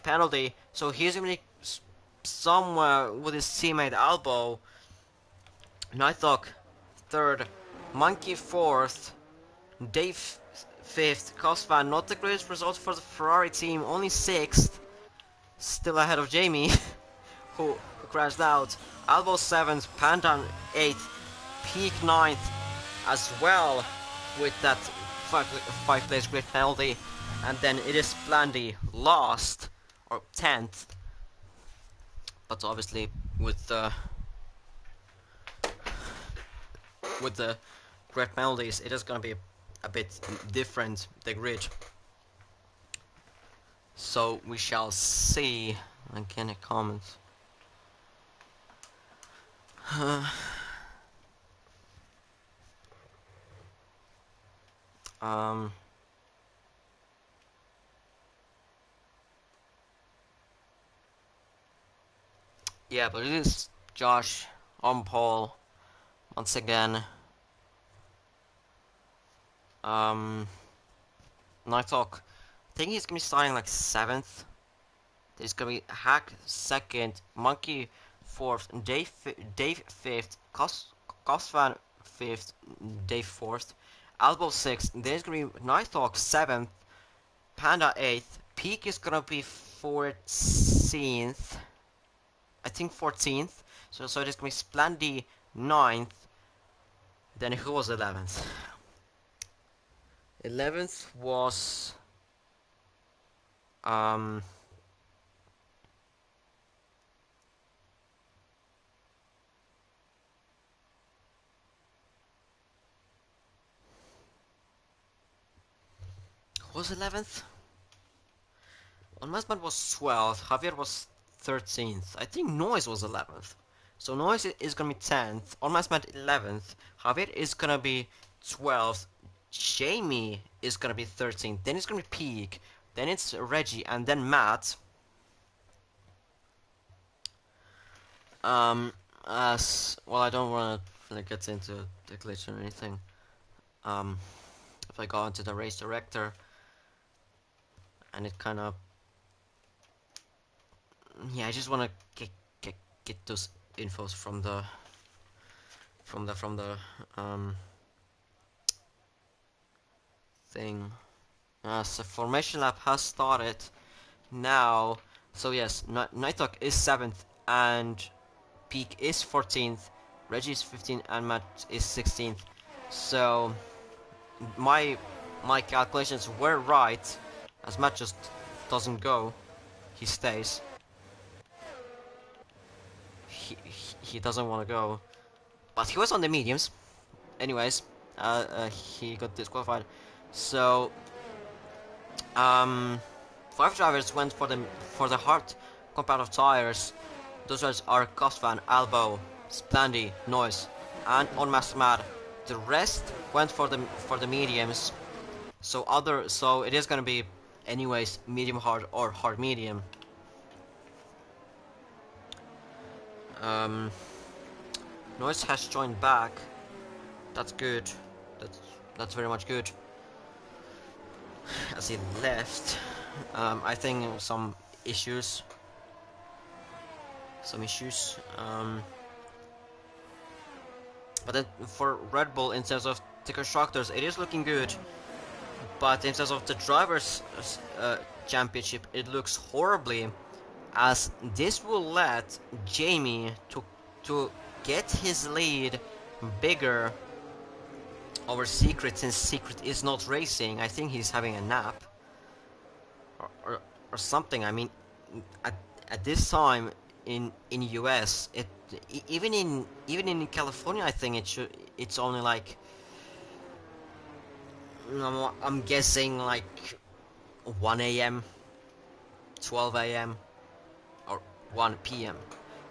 penalty, so he's gonna be somewhere with his teammate Albo. Nighthawk third, Monkey fourth, Dave fifth, Cosvan, not the greatest result for the Ferrari team, only sixth, still ahead of Jamie, who crashed out. Albo seventh, Panda eighth, Peak ninth as well, with that 5 plays great penalty, and then it is Blandy last, or 10th, but obviously with the great penalties it is gonna be a bit different, the grid, so we shall see. Again, a comment. Yeah, but it is Josh on pole once again. Nighthawk, I think he's gonna be starting like 7th. There's gonna be Hack 2nd, Monkey 4th, Dave 5th, Cosfan 5th, Dave 4th, Albo 6th. There's gonna be Nighthawk 7th, Panda 8th, Peak is gonna be 14th. I think 14th. So it is gonna be Splendy 9th. Then who was 11th? 11th was who was 11th? On Masman was 12th, Javier was 13th. I think Noise was 11th. So Noise is gonna be 10th. On Masman 11th. Javier is gonna be 12th. Jamie is gonna be 13th. Then it's gonna be Peak. Then it's Reggie, and then Matt. As well, I don't wanna get into the glitch or anything. If I go into the race director, and it kind of, yeah, I just wanna get those infos from the thing. So formation lap has started now. So yes, Nighthawk is 7th and Peak is 14th, Reggie is 15th and Matt is 16th. So my calculations were right, as Matt just doesn't go, he stays. He doesn't want to go, but he was on the mediums. Anyways, he got disqualified. So 5 drivers went for the hard compound tires. Those drivers are Cosfan, Albo, Splandy, Noise, and on Master. The rest went for the mediums. So it is gonna be anyways medium hard or hard medium. Noise has joined back. That's good. That's very much good. As he left, I think some issues. But then for Red Bull, in terms of the constructors, it is looking good. But in terms of the drivers' championship, it looks horribly, as this will let Jamie to get his lead bigger over Secret, since Secret is not racing. I think he's having a nap or something. I mean, at, at this time in US, even in California, I think it's only like I'm guessing like 1 a.m., 12 a.m. or 1 p.m.,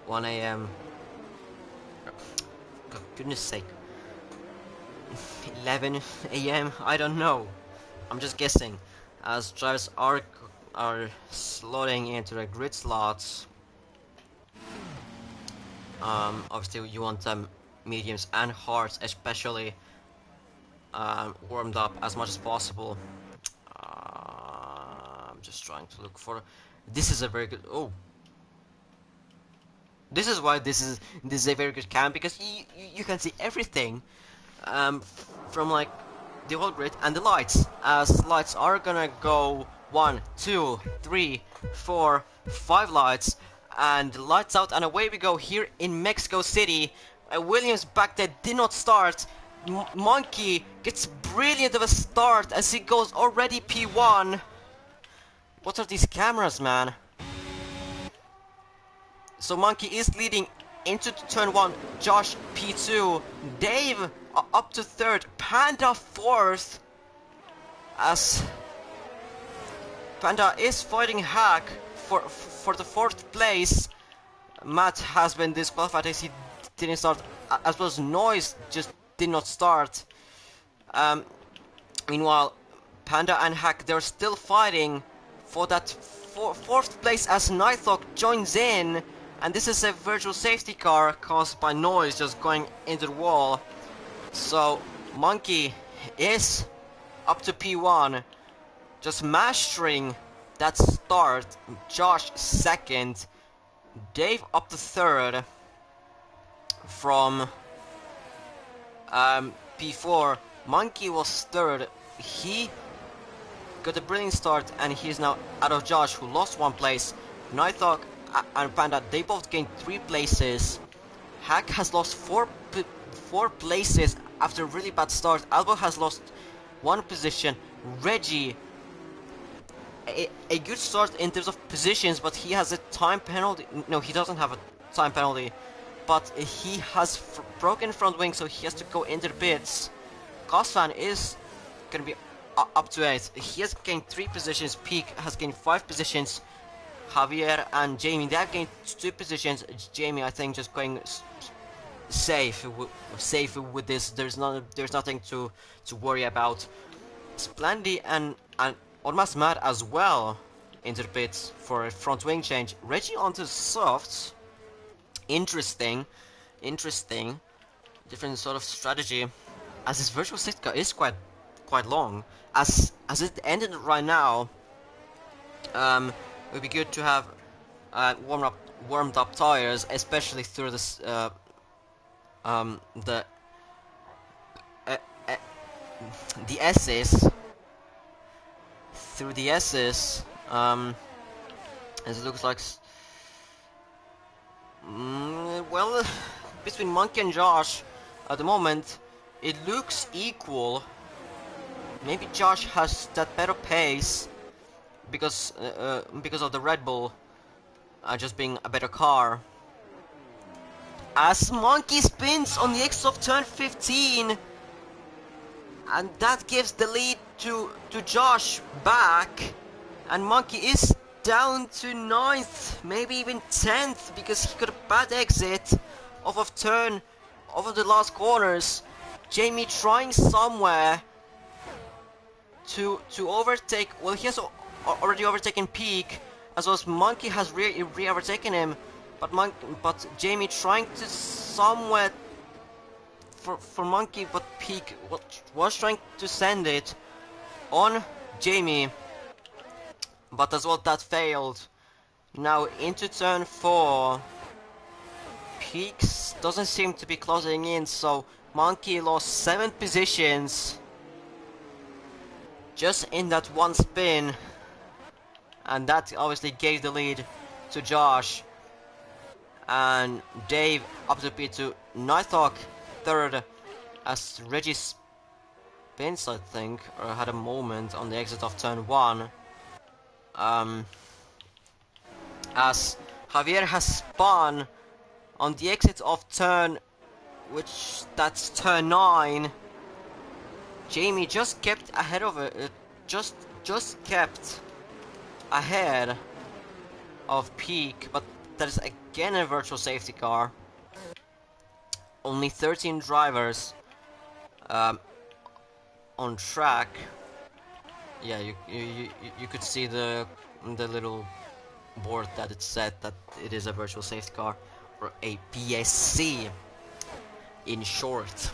1 a.m. For goodness sake, 11 a.m. I don't know. I'm just guessing, as drivers are slotting into the grid slots. Obviously, you want mediums and hards, especially warmed up as much as possible. I'm just trying to look for. This is a very good. Oh, this is why this is a very good cam, because you can see everything from like the whole grid and the lights, as lights are gonna go 1, 2, 3, 4, 5 lights, and lights out, and away we go here in Mexico City. Williams back there did not start. Monkey gets brilliant of a start as he goes already P1. What are these cameras, man? So Monkey is leading into turn 1, Josh P2, Dave up to 3rd, Panda 4th, as Panda is fighting Hack for the 4th place. Matt has been disqualified as he didn't start, as well as Noise just did not start. Meanwhile, Panda and Hack, they're still fighting for that 4th place as Nighthawk joins in. And this is a virtual safety car caused by Noise just going into the wall. So Monkey is up to P1, just mastering that start. Josh 2nd, Dave up to 3rd from P4. Monkey was 3rd. He got a brilliant start, and he's now out of Josh, who lost 1 place. Nighthawk and Panda, they both gained 3 places. Hack has lost 4 places after a really bad start. Albo has lost 1 position. Reggie, a good start in terms of positions, but he has a time penalty. No, he doesn't have a time penalty, but he has broken front wing, so he has to go into the pits. Cosfan is gonna be up to 8. He has gained 3 positions. Peak has gained 5 positions. Javier and Jamie, they have gained 2 positions. Jamie, I think, just going safe with this. There's nothing to worry about. Splendy and almost Mad as well into the pits for a front wing change. Reggie onto softs. Interesting. Different sort of strategy, as this virtual safety car is quite long. As it ended right now, it would be good to have warmed up tires, especially through this the S's, through the S's, as it looks like. Well, between Monkey and Josh, at the moment, it looks equal. Maybe Josh has that better pace because of the Red Bull just being a better car. As Monkey spins on the exit of turn 15, and that gives the lead to Josh back, and Monkey is down to 9th, maybe even 10th, because he got a bad exit off of the last corners. Jamie trying somewhere to overtake. Well, he has already overtaken Peak, as well as Monkey has re-overtaken him, but Jamie trying to somewhere for Monkey, but Peak was trying to send it on Jamie, but as well that failed. Now into turn 4. Peaks doesn't seem to be closing in, so Monkey lost 7 positions just in that one spin, and that obviously gave the lead to Josh. And Dave up to P2, Nighthawk third, as Reggie spins, I think, or had a moment on the exit of turn 1. As Javier has spun on the exit of turn, which that's turn 9. Jamie just kept ahead of it, just kept ahead of Peak, but that is again a virtual safety car. Only 13 drivers on track. Yeah, you could see the little board that it said that it is a virtual safety car, or a PSC in short.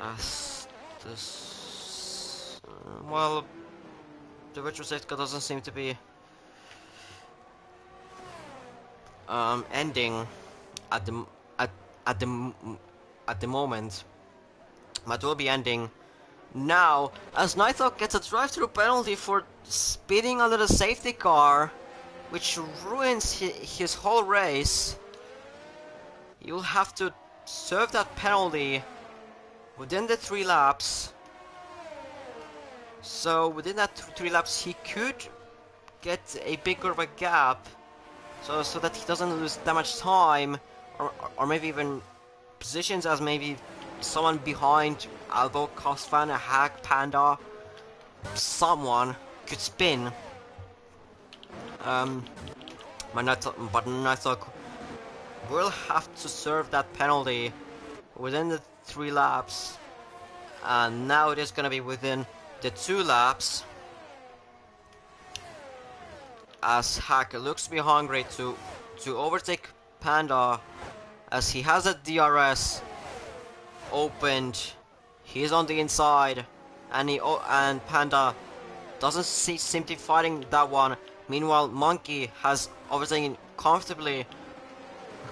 As this, well, the virtual safety car doesn't seem to be ending at the at the at the moment, but will be ending now, as Nighthawk gets a drive-through penalty for speeding under the safety car, which ruins his whole race. You'll have to serve that penalty within the 3 laps. So within that 3 laps, he could get a bigger of a gap, so that he doesn't lose that much time, or maybe even positions, as maybe someone behind Albo, Cosfan, a Hack, Panda, someone could spin. But Nighthawk will have to serve that penalty within the 3 laps, and now it is going to be within the 2 laps, as Hack looks to be hungry to overtake Panda, as he has a DRS opened. He's on the inside, and Panda doesn't seem to be fighting that one. Meanwhile, Monkey has overtaken comfortably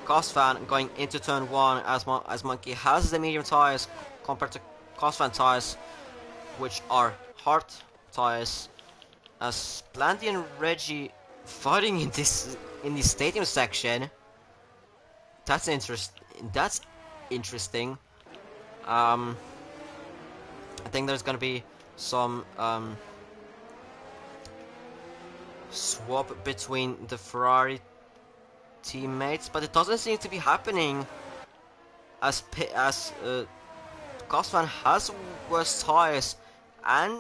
Cosfan going into turn 1, as Monkey has the medium tires compared to Cosfan tires, which are hard tires. As Blandy and Reggie fighting in this stadium section. That's interesting. I think there's gonna be some swap between the Ferrari teammates, but it doesn't seem to be happening, as Cosman has worse tires and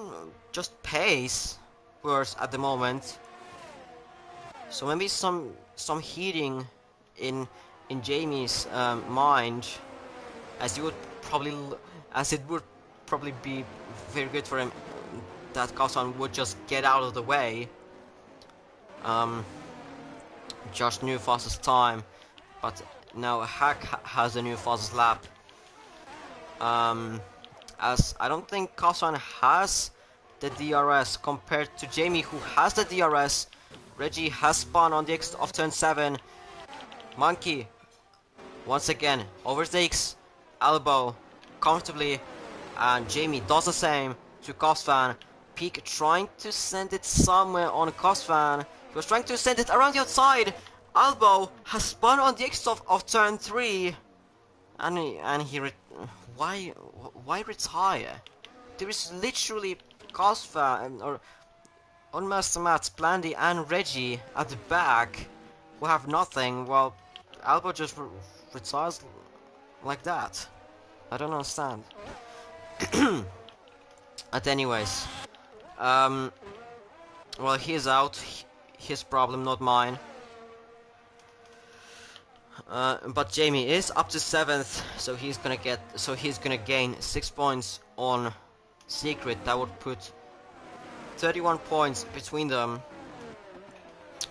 just pace worse at the moment. So maybe some heating in Jamie's mind, as it would probably be very good for him that Cosman would just get out of the way. Josh new fastest time, but now Hack has a new fastest lap. As I don't think Cosman has the DRS compared to Jamie, who has the DRS. Reggie has spun on the exit of turn 7. Monkey once again overtakes Elbow comfortably, and Jamie does the same to Cosfan. Peak trying to send it somewhere on Cosfan. He was trying to send it around the outside. Elbow has spun on the exit of turn 3, and he why retire? There is literally Cosfan or Unmaster Mats, Blandy and Reggie at the back who have nothing, while Elbow just retires like that. I don't understand. But anyways, well, he's out. His problem, not mine. But Jamie is up to 7th, so he's gonna gain 6 points on Secret. That would put 31 points between them.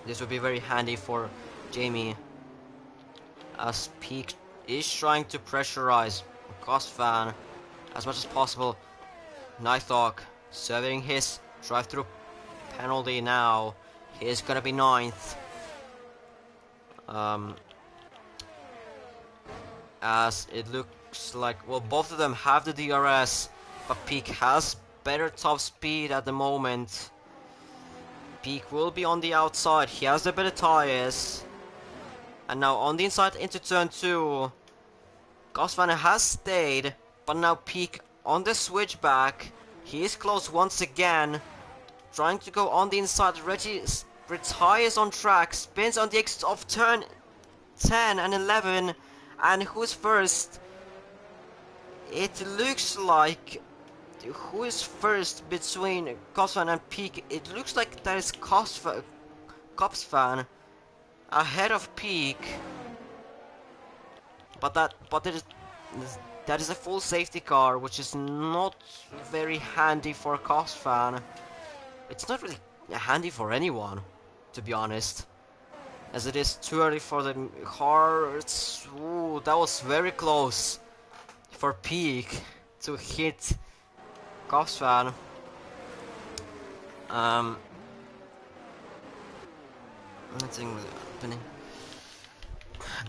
This would be very handy for Jamie, as Peak is trying to pressurize Cosfan as much as possible. Nighthawk serving his drive-through penalty now. He is gonna be ninth. As it looks like, well, both of them have the DRS, but Peak has better top speed at the moment. Peak will be on the outside. He has the better tires. And now on the inside into turn 2. Gosvan has stayed, but now Peak on the switchback. He is close once again. Trying to go on the inside. Reggie retires on track. Spins on the exit of turn 10 and 11. And who's first? It looks like... Who is first between Gosvan and Peak? It looks like that is Gosvan ahead of Peak. But that is a full safety car, which is not very handy for Gosvan. It's not really handy for anyone, to be honest. As it is too early for the car. Ooh, that was very close for Peak to hit Gosvan. Nothing really happening.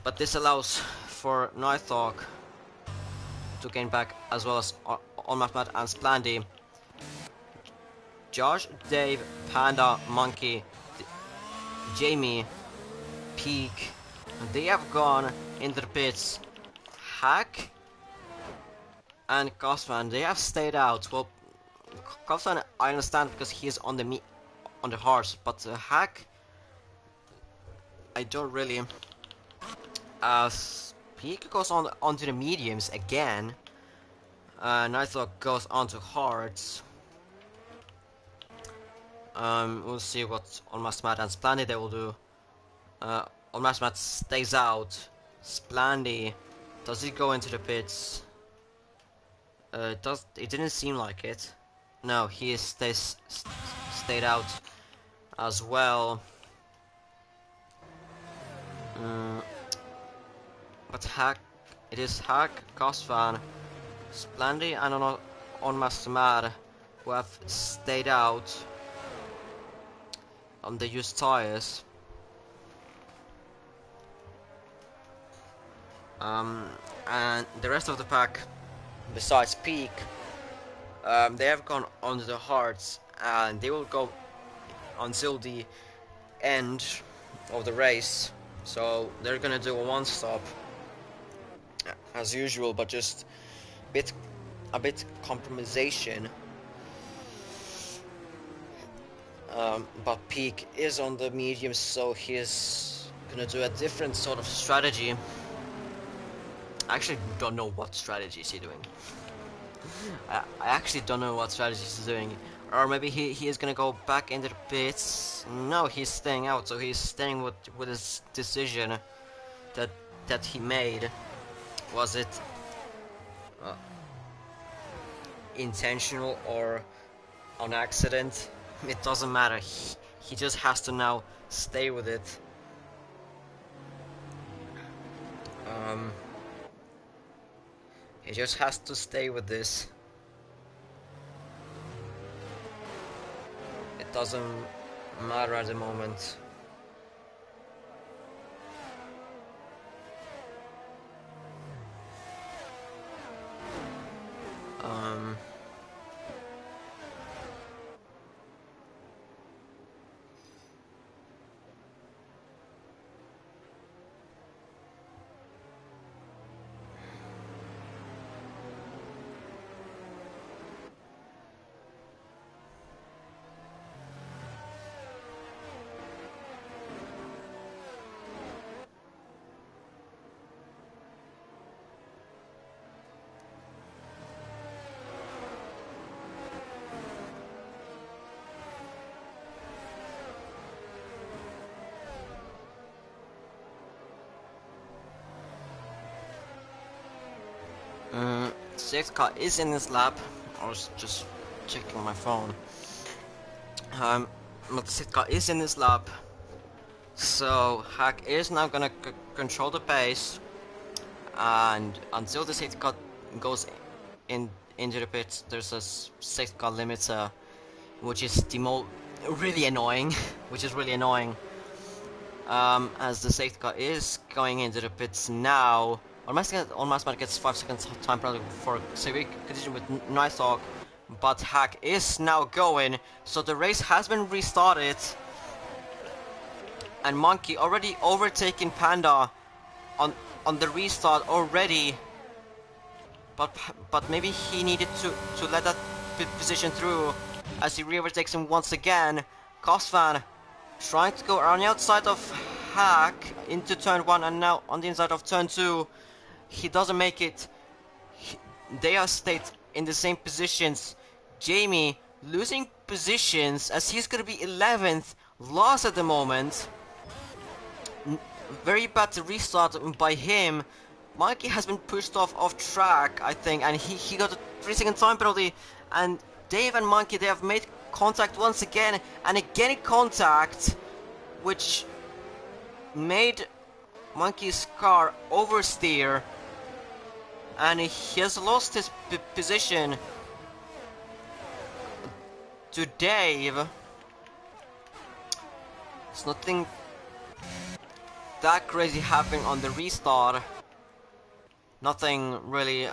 But this allows for Nighthawk to gain back, as well as on Mathmat and Splandy. Josh, Dave, Panda, Monkey, Jamie, Peak, they have gone into the pits. Hack and Gosvan, they have stayed out. Well, Gosvan, I understand because he is on the horse, but Hack, I don't really. As Peak goes onto the mediums again, Nighthawk goes onto hards. We'll see what on Mathmat and Splandy they will do. On Mathmat stays out. Splandy, does he go into the pits? It didn't seem like it. No, he stayed out as well. But Hack, it is Hack, Gosvan, Splandy, and on Mathmat who have stayed out on the used tires. And the rest of the pack, besides Peak, they have gone onto the hards, and they will go until the end of the race. So they're gonna do a one-stop as usual, but just a bit compromisation. But Peak is on the medium, so he's gonna do a different sort of strategy. I actually don't know what strategy is he doing. I actually don't know what strategy he's doing. Or maybe he is gonna go back into the pits. No, he's staying out, so he's staying with his decision that he made. Was it intentional or on accident? It doesn't matter. He just has to now stay with it. He just has to stay with this. It doesn't matter at the moment. Sixth car is in this lap. I was just checking my phone. But the sixth car is in this lap. So Hack is now gonna control the pace, and until the sixth car goes into the pits, there's a sixth car limiter, which is really annoying, which is really annoying. As the safety car is going into the pits now. On Massman gets 5 seconds time penalty for severe collision with Nighthawk, but Hack is now going, so the race has been restarted. And Monkey already overtaking Panda on the restart already. But maybe he needed to let that position through as he re-overtakes him once again. Cosvan trying to go around the outside of Hack into turn 1 and now on the inside of turn 2. He doesn't make it. They are stayed in the same positions. Jamie losing positions as he's gonna be 11th, lost at the moment. Very bad restart by him. Mikey has been pushed off track, I think, and he got a 3-second time penalty. And Dave and Monkey, they have made contact once again and again contact, which made Monkey's car oversteer, and he has lost his position to Dave. It's nothing that crazy happening on the restart. Nothing really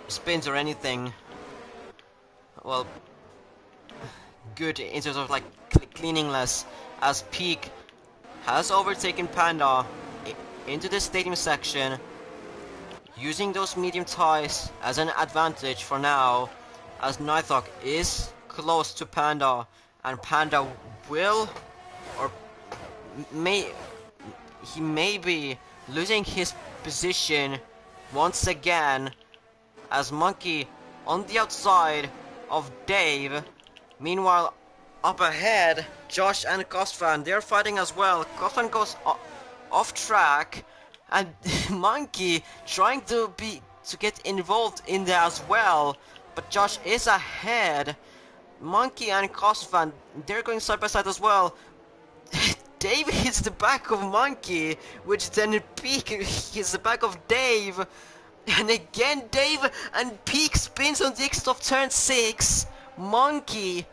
spins or anything. Well, good in terms of like cleaningless, as Peak has overtaken Panda into the stadium section, using those medium tires as an advantage for now, as Nighthawk is close to Panda, and Panda will, or may be losing his position once again, as Monkey on the outside of Dave. Meanwhile, up ahead, Josh and Cosfan, they're fighting as well. Cosfan goes off track, and Monkey trying to get involved in there as well, but Josh is ahead. Monkey and Cosfan, they're going side by side as well. Dave hits the back of Monkey, which then Peak hits the back of Dave. And again Dave and Peak spins on the exit of turn 6. Monkey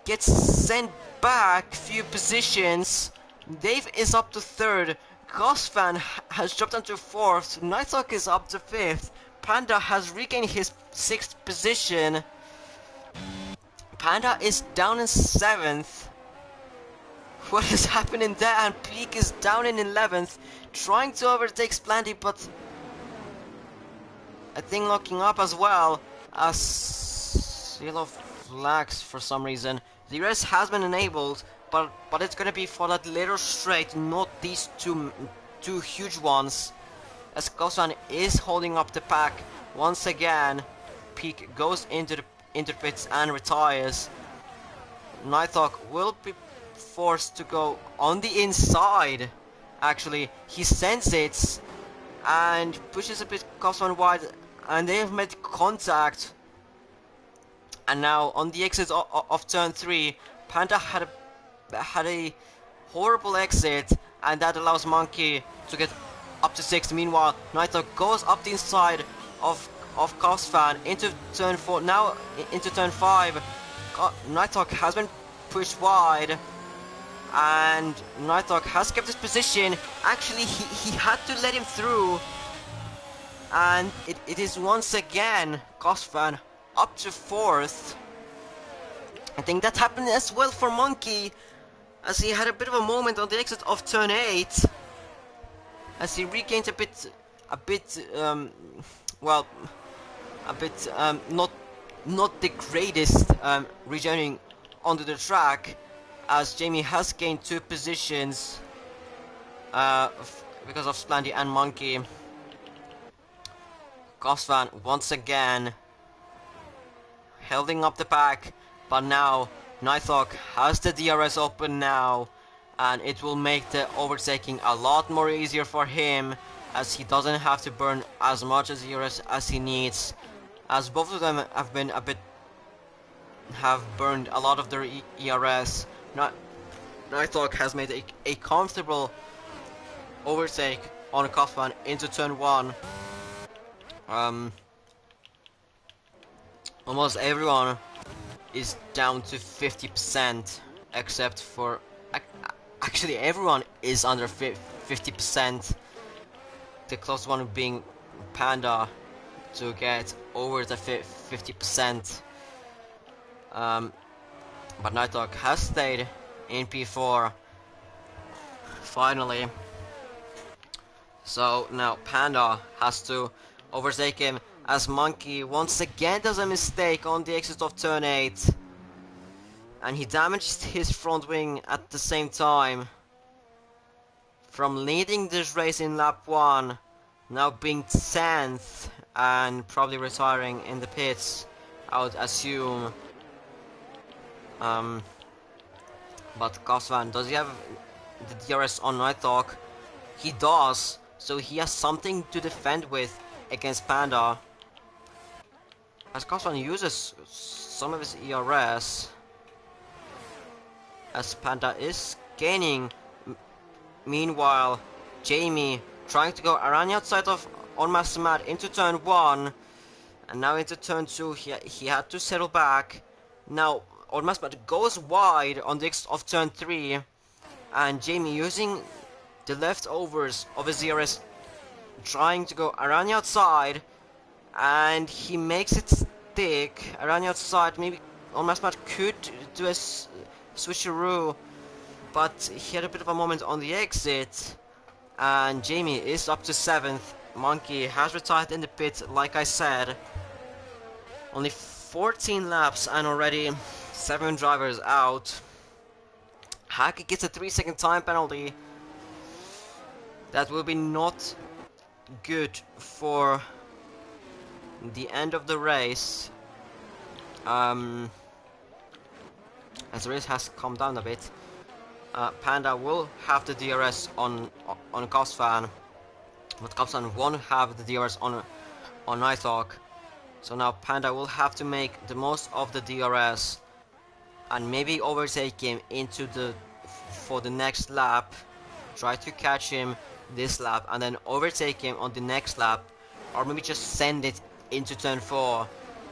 gets sent back few positions. Dave is up to 3rd. Cosfan has dropped down to 4th. Nighthawk is up to 5th. Panda has regained his 6th position. Panda is down in 7th. What is happening there? And Peak is down in 11th, trying to overtake Splandy, but I think locking up as well, as yellow flags for some reason. The rest has been enabled, but it's gonna be for that little straight, not these two huge ones. As Kosan is holding up the pack once again. Peak goes into the pits and retires. Nighthawk will be forced to go on the inside. Actually, he sends it and pushes a bit Cosman wide, and they have made contact. And now on the exit of turn 3, Panda had a horrible exit, and that allows Monkey to get up to 6th. Meanwhile, Nighthawk goes up the inside of Cosfan into turn 4, now into turn 5. Nighthawk has been pushed wide, and Nighthawk has kept his position. Actually, he had to let him through, and it is once again Cosfan up to 4th. I think that happened as well for Monkey, as he had a bit of a moment on the exit of turn 8, as he regained a bit not the greatest rejoining onto the track, as Jamie has gained 2 positions because of Splandy and Monkey. Cosvan once again holding up the pack, but now Nighthawk has the DRS open now, and it will make the overtaking a lot more easier for him, as he doesn't have to burn as much as DRS as he needs, as both of them have burned a lot of their ERS. Nighthawk has made a comfortable overtake on Cosman into turn 1. Almost everyone is down to 50%. except for actually everyone is under 50%. The closest one being Panda to get over the 50%. Um, but Nighthawk has stayed in P4 finally. So now Panda has to overtake him as Monkey once again does a mistake on the exit of turn 8. And he damaged his front wing at the same time. From leading this race in lap 1, now being 10th and probably retiring in the pits, I would assume. But Kosvan, does he have the DRS on Nighthawk? He does, so he has something to defend with against Panda. As Kosvan uses some of his ERS, as Panda is gaining. Meanwhile, Jamie trying to go around the outside of on Master Matt into turn 1, and now into turn 2 he had to settle back. Now on Master Matt goes wide on the exit of turn 3, and Jamie using the leftovers of his DRS trying to go around the outside, and he makes it stick around the outside. Maybe on Master Matt could do a switcheroo, but he had a bit of a moment on the exit, and Jamie is up to 7th. Monkey has retired in the pit, like I said. Only 14 laps and already 7 drivers out. Hackett gets a 3-second time penalty. That will be not good for the end of the race. As the race has calmed down a bit. Panda will have the DRS on Cosfan, but Cosfan won't have the DRS on Nighthawk. So now Panda will have to make the most of the DRS and maybe overtake him for the next lap. Try to catch him this lap and then overtake him on the next lap, or maybe just send it into turn 4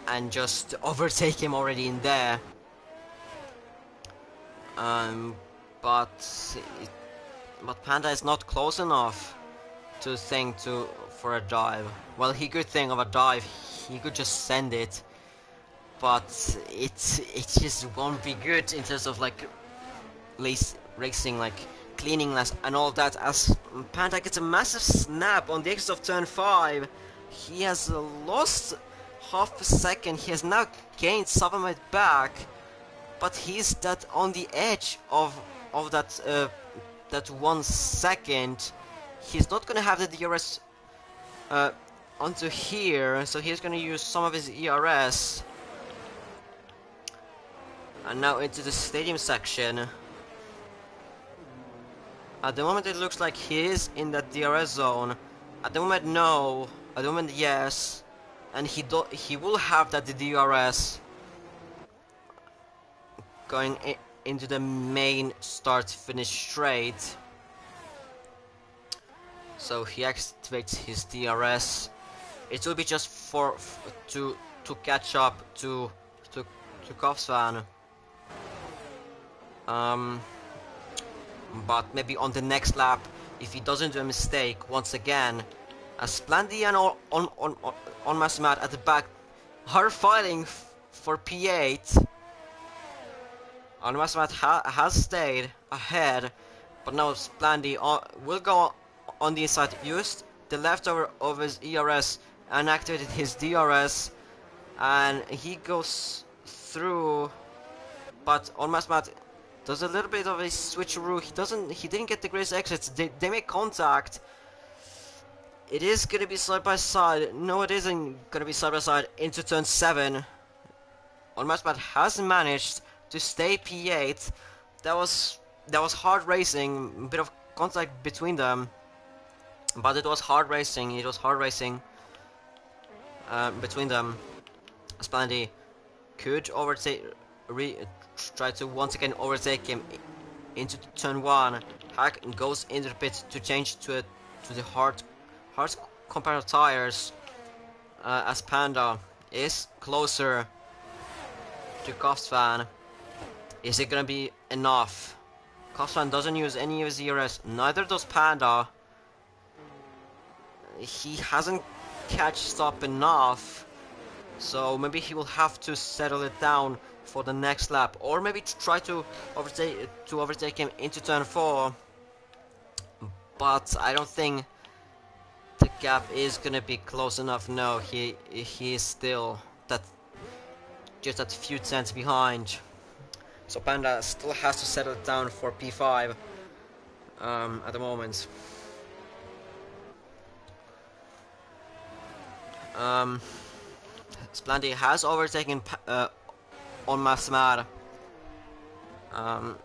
and just overtake him already in there. But Panda is not close enough to think for a dive. Well, he could think of a dive. He could just send it, but it just won't be good in terms of like racing, like cleaningness and all that. As Panda gets a massive snap on the exit of turn 5, he has lost half a second. He has now gained some of it back, but he's that on the edge of that 1 second. He's not gonna have the DRS onto here, so he's gonna use some of his ERS. And now into the stadium section. At the moment it looks like he is in that DRS zone. At the moment no. At the moment yes. And he will have that DRS going into the main start-finish straight. So he activates his DRS. It will be just to catch up to Kovsvan. But maybe on the next lap, if he doesn't do a mistake once again, as Splendy and on Massimat at the back are fighting for P8. On Massimat has stayed ahead, but now Splendy will go on the inside, used the leftover of his ERS and activated his DRS, and he goes through. But on Massimat does a little bit of a switcheroo. He didn't get the greatest exits. They make contact. It is gonna be side by side. No, it isn't gonna be side by side into turn 7. On Massimat has managed to stay P8. That was hard racing. A bit of contact between them, but it was hard racing. It was hard racing between them. Splendy could overtake. Try to once again overtake him into turn 1. Hack goes into the pit to change to the hard comparator tires, as Panda is closer to Kostvan. Is it gonna be enough? Cosman doesn't use any of his ERS, neither does Panda. He hasn't catched up enough, so maybe he will have to settle it down for the next lap, or maybe try to overtake him into turn 4. But I don't think the gap is gonna be close enough. No, he is still that just a few tenths behind. So Panda still has to settle it down for P5 at the moment. Splendid has overtaken on Masmar.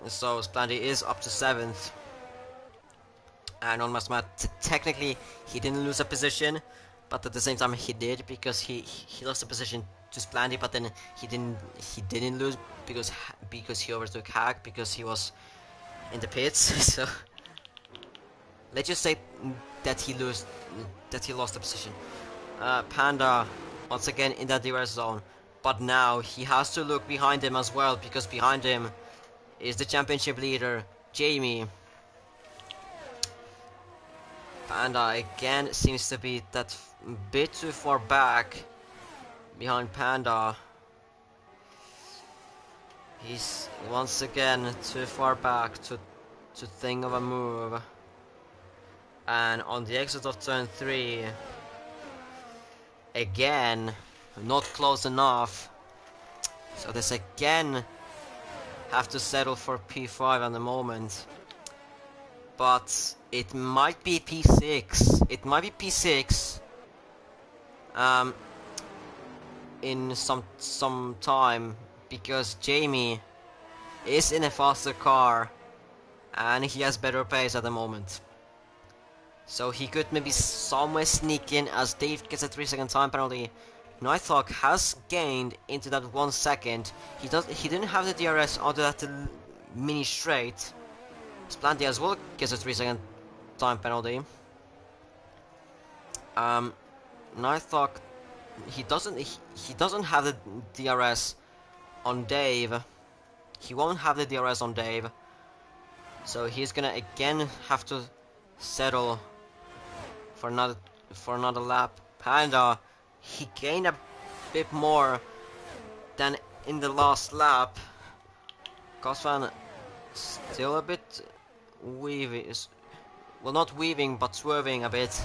So Splendid is up to 7th. And on Masmar, technically, he didn't lose a position, but at the same time he did, because he lost a position to Splendid, but then he didn't lose because he overtook Hack, because he was in the pits. So let's just say that he lost the position. Panda once again in that DRS zone, but now he has to look behind him as well, because behind him is the championship leader, Jamie. Panda again seems to be that bit too far back behind Panda. He's once again too far back to think of a move. And on the exit of turn 3, again, not close enough. So this again have to settle for P5 at the moment. But it might be P6. It might be P6. In some time, because Jamie is in a faster car and he has better pace at the moment. So he could maybe somewhere sneak in, as Dave gets a 3-second time penalty. Nighthawk has gained into that 1 second. He didn't have the DRS onto that mini straight. Splanty as well gets a 3-second time penalty. Nighthawk, he doesn't have the DRS on Dave. He won't have the DRS on Dave. So he's gonna again have to settle for another lap. Panda, he gained a bit more than in the last lap. Cosfan still a bit weaving, well, not weaving but swerving a bit.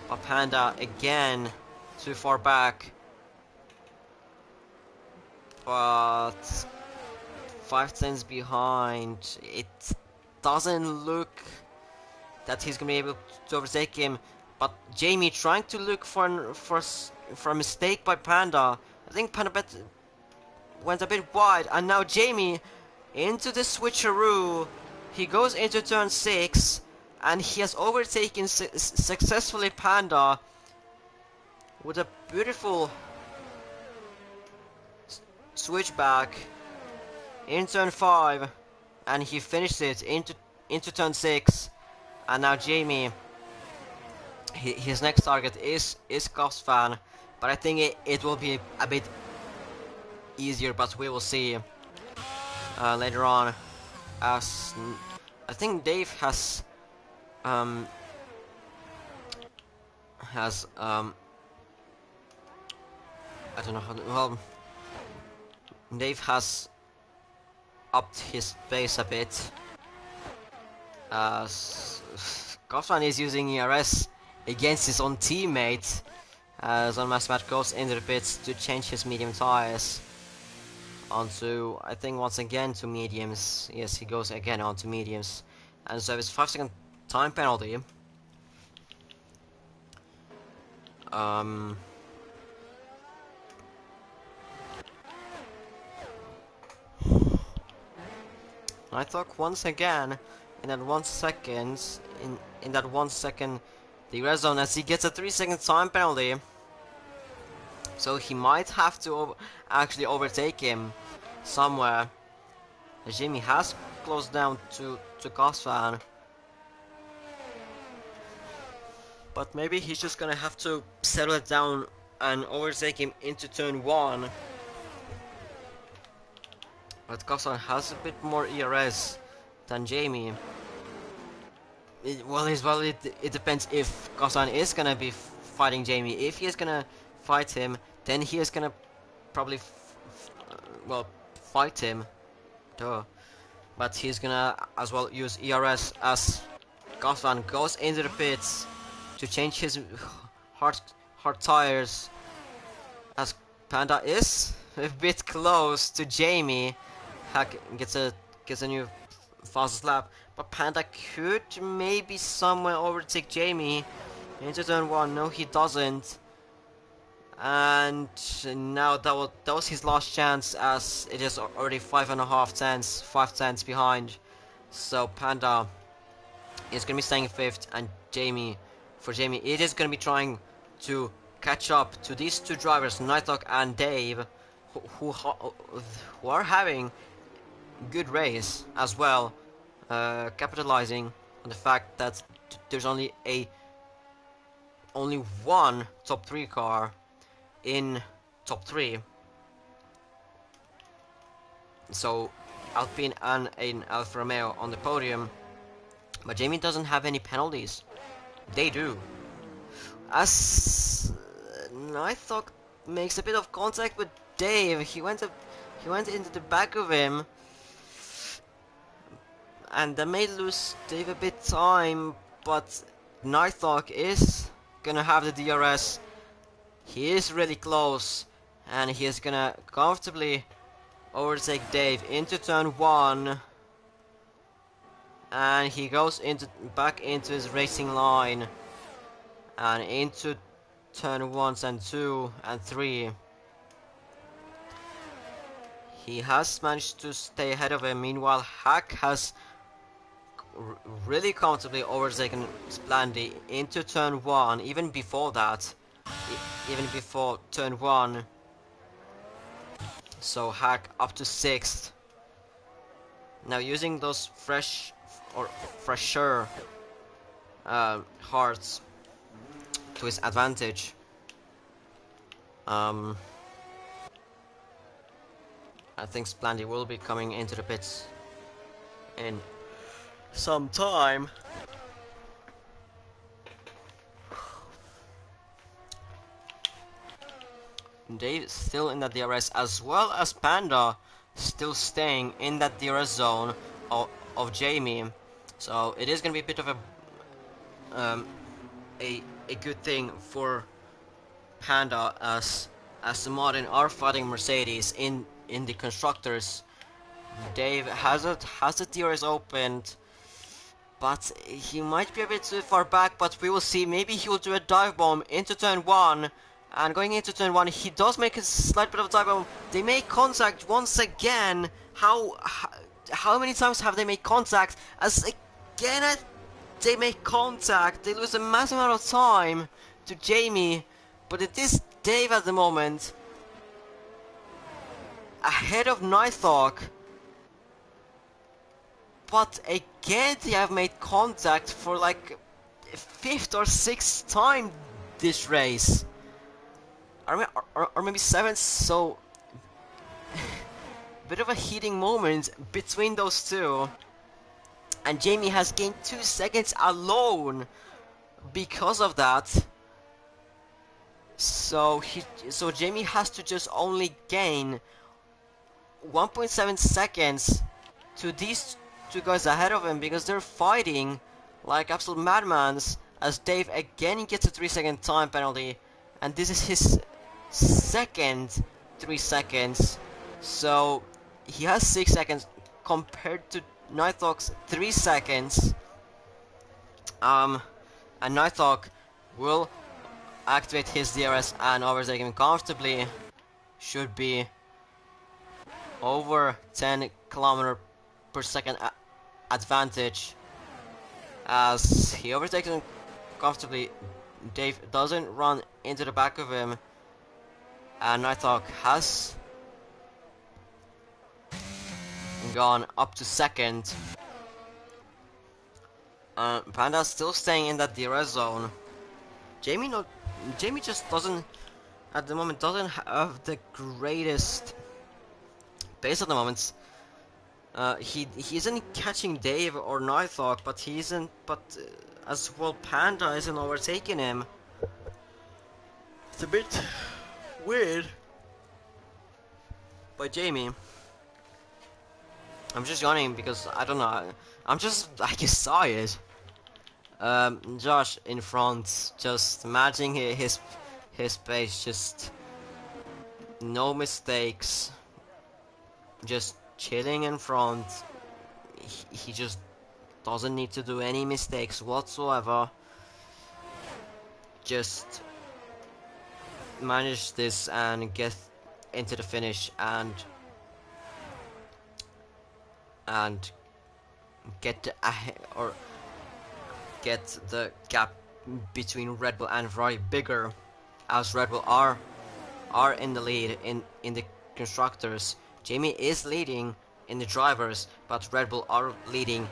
But Panda again too far back. But 5 tenths behind. It doesn't look that he's gonna be able to overtake him. But Jamie trying to look for a mistake by Panda. I think Panda went a bit wide, and now Jamie into the switcheroo. He goes into turn 6, and he has overtaken successfully Panda with a beautiful switchback in turn 5, and he finished it into turn 6. And now Jamie, his next target is Cosfan, but I think it will be a bit easier, but we will see later on, as I think Dave has I don't know how to, well, Dave has upped his pace a bit, as Cosfan is using ERS against his own teammate, as Unmasked goes into the pits to change his medium tires onto, I think once again to mediums. Yes, he goes again onto mediums, and so his 5-second time penalty. I thought once again in that 1 second, in that 1 second, the red zone, as he gets a 3-second time penalty. So he might have to actually overtake him somewhere. Jimmy has closed down to Cosfan, but maybe he's just gonna have to settle it down and overtake him into turn 1. But Kazan has a bit more ERS than Jamie. It depends if Kazan is gonna be fighting Jamie. If he is gonna fight him, then he is gonna probably well fight him. Duh. But he's gonna as well use ERS as Kazan goes into the pits to change his hard hard tires. As Panda is a bit close to Jamie. Hack gets a new fastest lap, but Panda could maybe somewhere overtake Jamie into turn one. No, he doesn't. And now that was his last chance, as it is already 5 tenths behind. So Panda is gonna be staying fifth, and for Jamie, it is gonna be trying to catch up to these two drivers, Nighthawk and Dave, who are having good race as well, capitalizing on the fact that there's only one top three car in top three. So Alpine and an Alfa Romeo on the podium, but Jamie doesn't have any penalties. They do. As Nighthawk makes a bit of contact with Dave, he went into the back of him, and that may lose Dave a bit time, but Nighthawk is gonna have the DRS. He is really close, and he is gonna comfortably overtake Dave into turn one, and he goes back into his racing line and into turn ones and two and three. He has managed to stay ahead of him. Meanwhile, Hack has really comfortably overtaken Splandy into turn one, even before that, even before turn one. So Hack up to sixth. Now using those fresher hearts to his advantage. I think Splandy will be coming into the pits in some time. Dave still in that DRS, as well as Panda still staying in that DRS zone of Jamie. So it is going to be a bit of a good thing for Panda, as the Modern are fighting Mercedes in the constructors. Dave has the DRS opened, but he might be a bit too far back. But we will see. Maybe he will do a dive bomb into turn one. And going into turn one, he does make a slight bit of a dive bomb. They make contact once again. How many times have they made contact? As again they make contact, they lose a massive amount of time to Jamie. But it is Dave at the moment, ahead of Nighthawk. But again, they have made contact for like fifth or sixth time this race. Or maybe seventh, so bit of a heating moment between those two. And Jamie has gained 2 seconds alone because of that. So Jamie has to just only gain 1.7 seconds to these two guys ahead of him, because they're fighting like absolute madmans, as Dave again gets a 3-second time penalty, and this is his second 3 seconds. So he has 6 seconds compared to Nighthawk's 3 seconds. And Nighthawk will activate his DRS and overtake him comfortably. Should be over 10 km per second advantage, as he overtakes him comfortably. Dave doesn't run into the back of him, and Nighthawk has gone up to second. Panda's still staying in that DRS zone. Jamie just doesn't, at the moment, doesn't have the greatest pace at the moment. He isn't catching Dave or Nighthawk, but he isn't. But as well, Panda isn't overtaking him. It's a bit weird. By Jamie, I'm just yawning because I don't know. I'm just I just saw it. Josh in front, just matching his pace, just no mistakes, just chilling in front. He just doesn't need to do any mistakes whatsoever. Just manage this and get into the finish and get the or get the gap between Red Bull and Ferrari bigger, as Red Bull are in the lead in the constructors. Jamie is leading in the drivers, but Red Bull are leading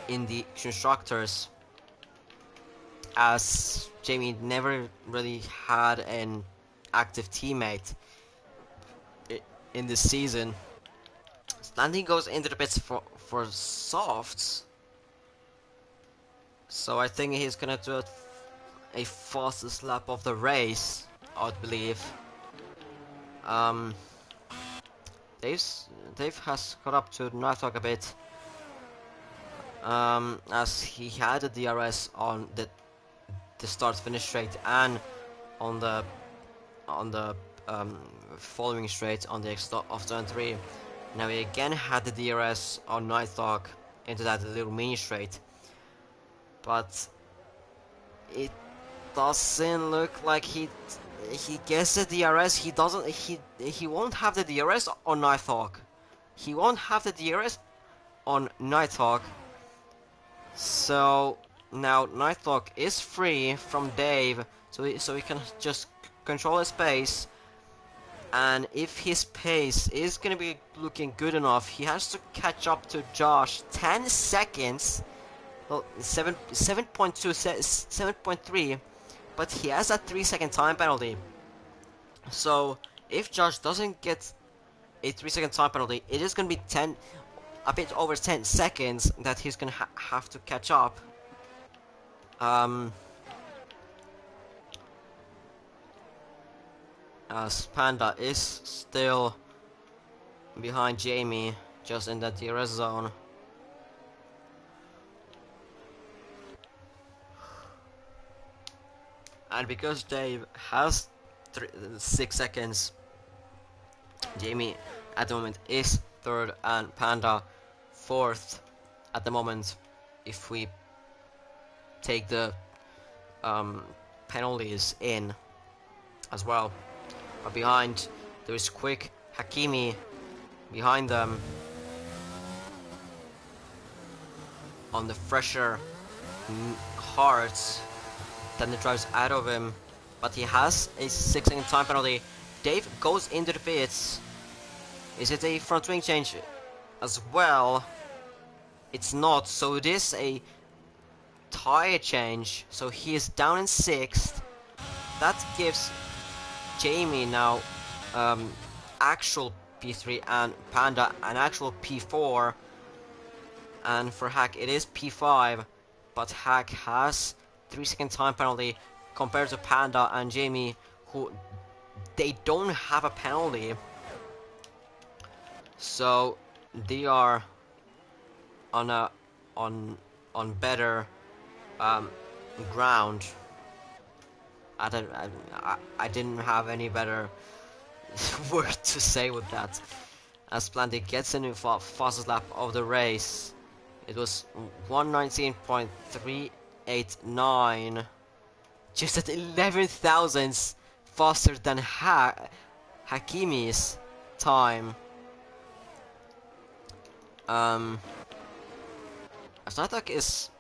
in the constructors, as Jamie never really had an active teammate in this season. Standing goes into the pits for softs, so I think he's gonna do a fastest lap of the race, I'd believe. Um, Dave has caught up to Nighthawk a bit, as he had a DRS on the start finish straight and on the following straight on the of turn 3. Now he again had the DRS on Nighthawk into that little mini straight, but it doesn't look like he gets the DRS. He doesn't. He won't have the DRS on Nighthawk. He won't have the DRS on Nighthawk. So now Nighthawk is free from Dave, so he can just control his pace. And if his pace is gonna be looking good enough, he has to catch up to Josh 10 seconds. Well, 7.2, 7.3, but he has a 3-second time penalty. So if Josh doesn't get a 3-second time penalty, it is gonna be a bit over 10 seconds that he's gonna have to catch up. As Panda is still behind Jamie, just in the DRS zone. And because Dave has 6 seconds, Jamie at the moment is third and Panda fourth at the moment, if we take the penalties in as well. But behind there is Quick Hakimi behind them on the fresher hearts than the drives out of him, but he has a 6-second time penalty. Dave goes into the pits. Is it a front wing change as well? It's not, so it is a tire change, so he is down in 6th. That gives Jamie now actual P3 and Panda an actual P4, and for Hack it is P5, but Hack has 3-second time penalty compared to Panda and Jamie, who they don't have a penalty, so they are on a on better ground. I didn't have any better word to say with that. As Planty gets a new fastest lap of the race. It was 119.389, just at 11 thousandths faster than Hakimi's time. Snatak is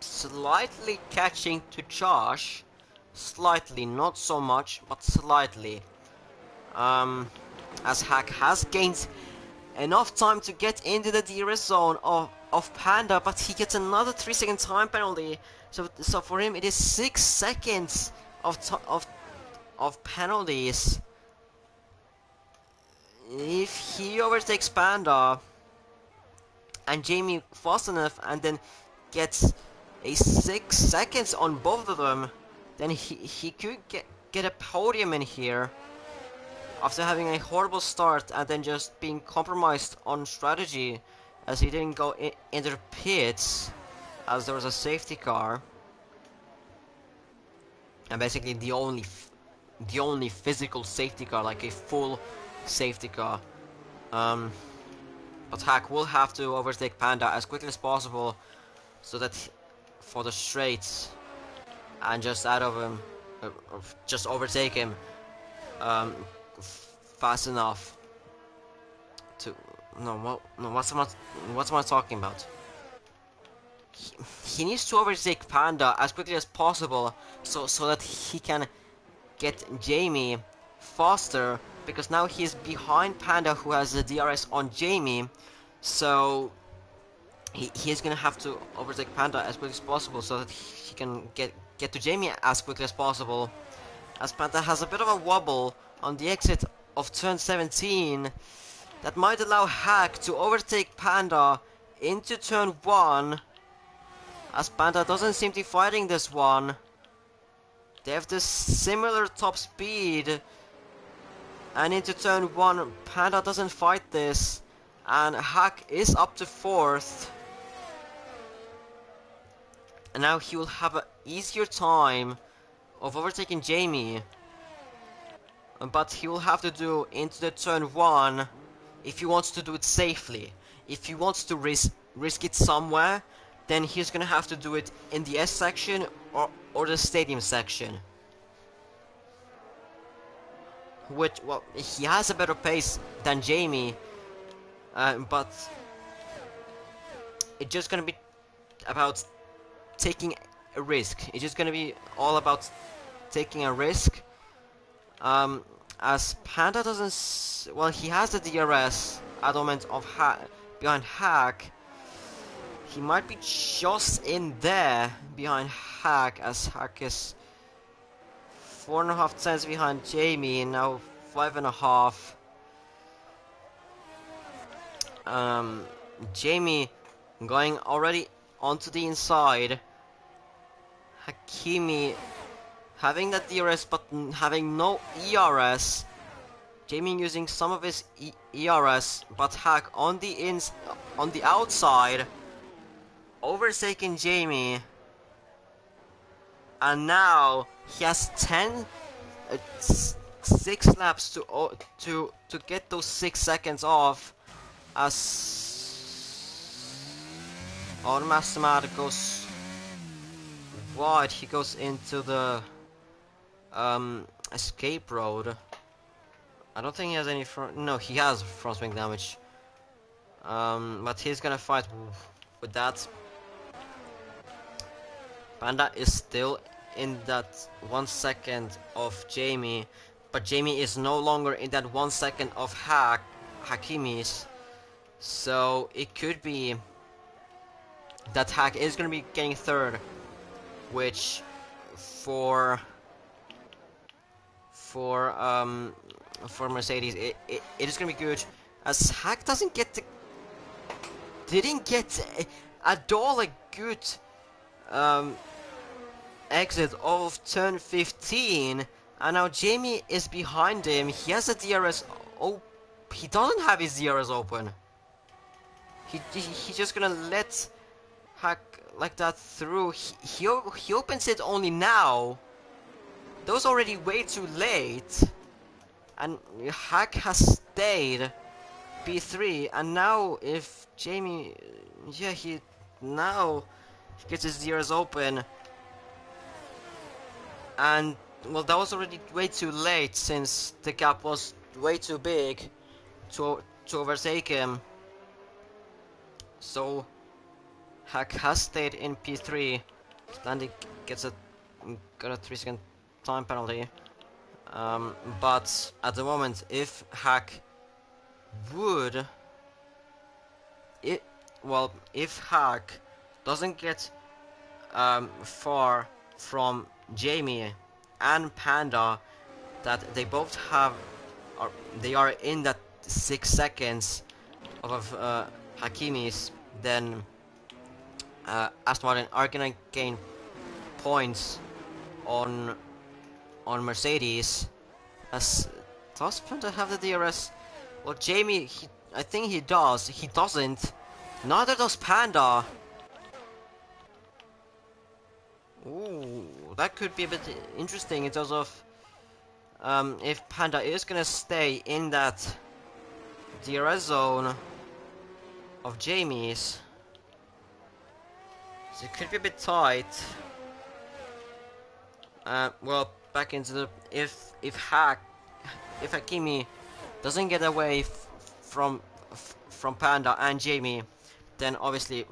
slightly catching to Josh, slightly, not so much, but slightly. As Hack has gained enough time to get into the DRS zone of Panda, but he gets another 3-second time penalty. So for him, it is 6 seconds of penalties. If he overtakes Panda, and Jamie fast enough, and then gets a 6 seconds on both of them, then he could get a podium in here after having a horrible start and then just being compromised on strategy as he didn't go into the pits as there was a safety car, and basically the only physical safety car, like a full safety car. But Hack will have to overtake Panda as quickly as possible so that for the straights and just out of him, just overtake him um, fast enough to what's am I talking about? He needs to overtake Panda as quickly as possible so that he can get Jamie faster, because now he's behind Panda, who has the DRS on Jamie, so he's gonna have to overtake Panda as quickly as possible so that he can get to Jamie as quickly as possible, as Panda has a bit of a wobble on the exit of turn 17 that might allow Hack to overtake Panda into turn 1, as Panda doesn't seem to be fighting this one. They have this similar top speed, and into turn 1 Panda doesn't fight this, and Hack is up to 4th, and now he will have an easier time of overtaking Jamie, but he will have to do into the turn 1 if he wants to do it safely. If he wants to risk it somewhere, then he's gonna have to do it in the S section or the stadium section. Which, well, he has a better pace than Jamie, but it's just gonna be about taking a risk. It's just gonna be all about taking a risk. As Panda doesn't, well, he has the DRS at the moment of behind Hack. He might be just in there behind Hack, as Hack is 4.5 tenths behind Jamie, and now 5.5. Jamie going already onto the inside. Hakimi having that DRS but having no ERS. Jamie using some of his ERS, but Hack on the outside, overtaking Jamie, and now he has 6 laps to get those 6 seconds off, as Automatic goes wide. He goes into the escape road. I don't think he has any front. No, he has front wing damage. But he's gonna fight with that. Panda is still in that 1 second of Jamie, but Jamie is no longer in that 1 second of Hakimi's. So it could be that Hack is gonna be getting third, which for Mercedes it is gonna be good, as Hack didn't get at all a good exit of turn 15, and now Jamie is behind him. He has a DRS. Oh, he doesn't have his DRS open. He's just gonna let Hack like that through. He opens it only now. That was already way too late, and Hack has stayed P3, and now if Jamie, yeah, he gets his DRS open, and well, that was already way too late since the gap was way too big to overtake him. So Hack has stayed in P3. Landy got a 3-second time penalty. But at the moment, if Hack would, if Hack doesn't get far from Jamie and Panda, that they both have, they are in that 6 seconds of Hakimi's then Aston Martin are gonna gain points on Mercedes. As does Panda have the DRS? Well, Jamie, I think he does. He doesn't. Neither does Panda. Ooh, that could be a bit interesting in terms of if Panda is gonna stay in that DRS zone of Jamie's. So it could be a bit tight. Well, back into the if Hakimi doesn't get away from Panda and Jamie, then obviously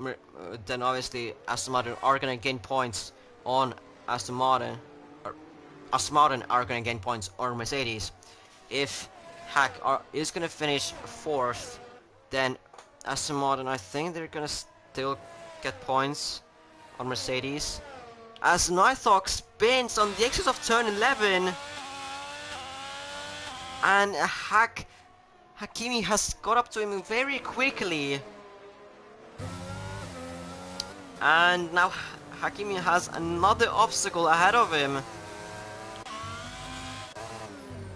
Aston Martin are gonna gain points on Aston Martin. Or Aston Martin are gonna gain points on Mercedes. If is gonna finish fourth, then Aston Martin, I think they're gonna still get points on Mercedes. As Nighthawk spins on the exit of turn 11, and Hakimi has got up to him very quickly, and now Hakimi has another obstacle ahead of him.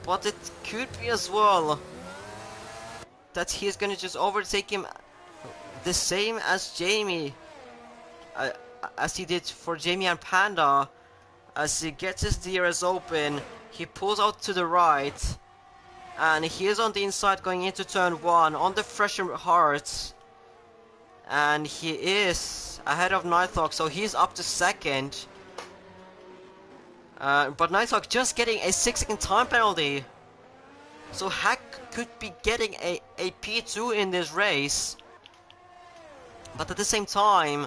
But it could be as well that he's gonna just overtake him the same as Jamie, as he did for Jamie and Panda. As he gets his DRS open, he pulls out to the right, and he is on the inside going into turn 1 on the fresher hearts, and he is ahead of Nighthawk, so he's up to second. But Nighthawk just getting a 6-second time penalty, so Hack could be getting a P2 in this race. But at the same time,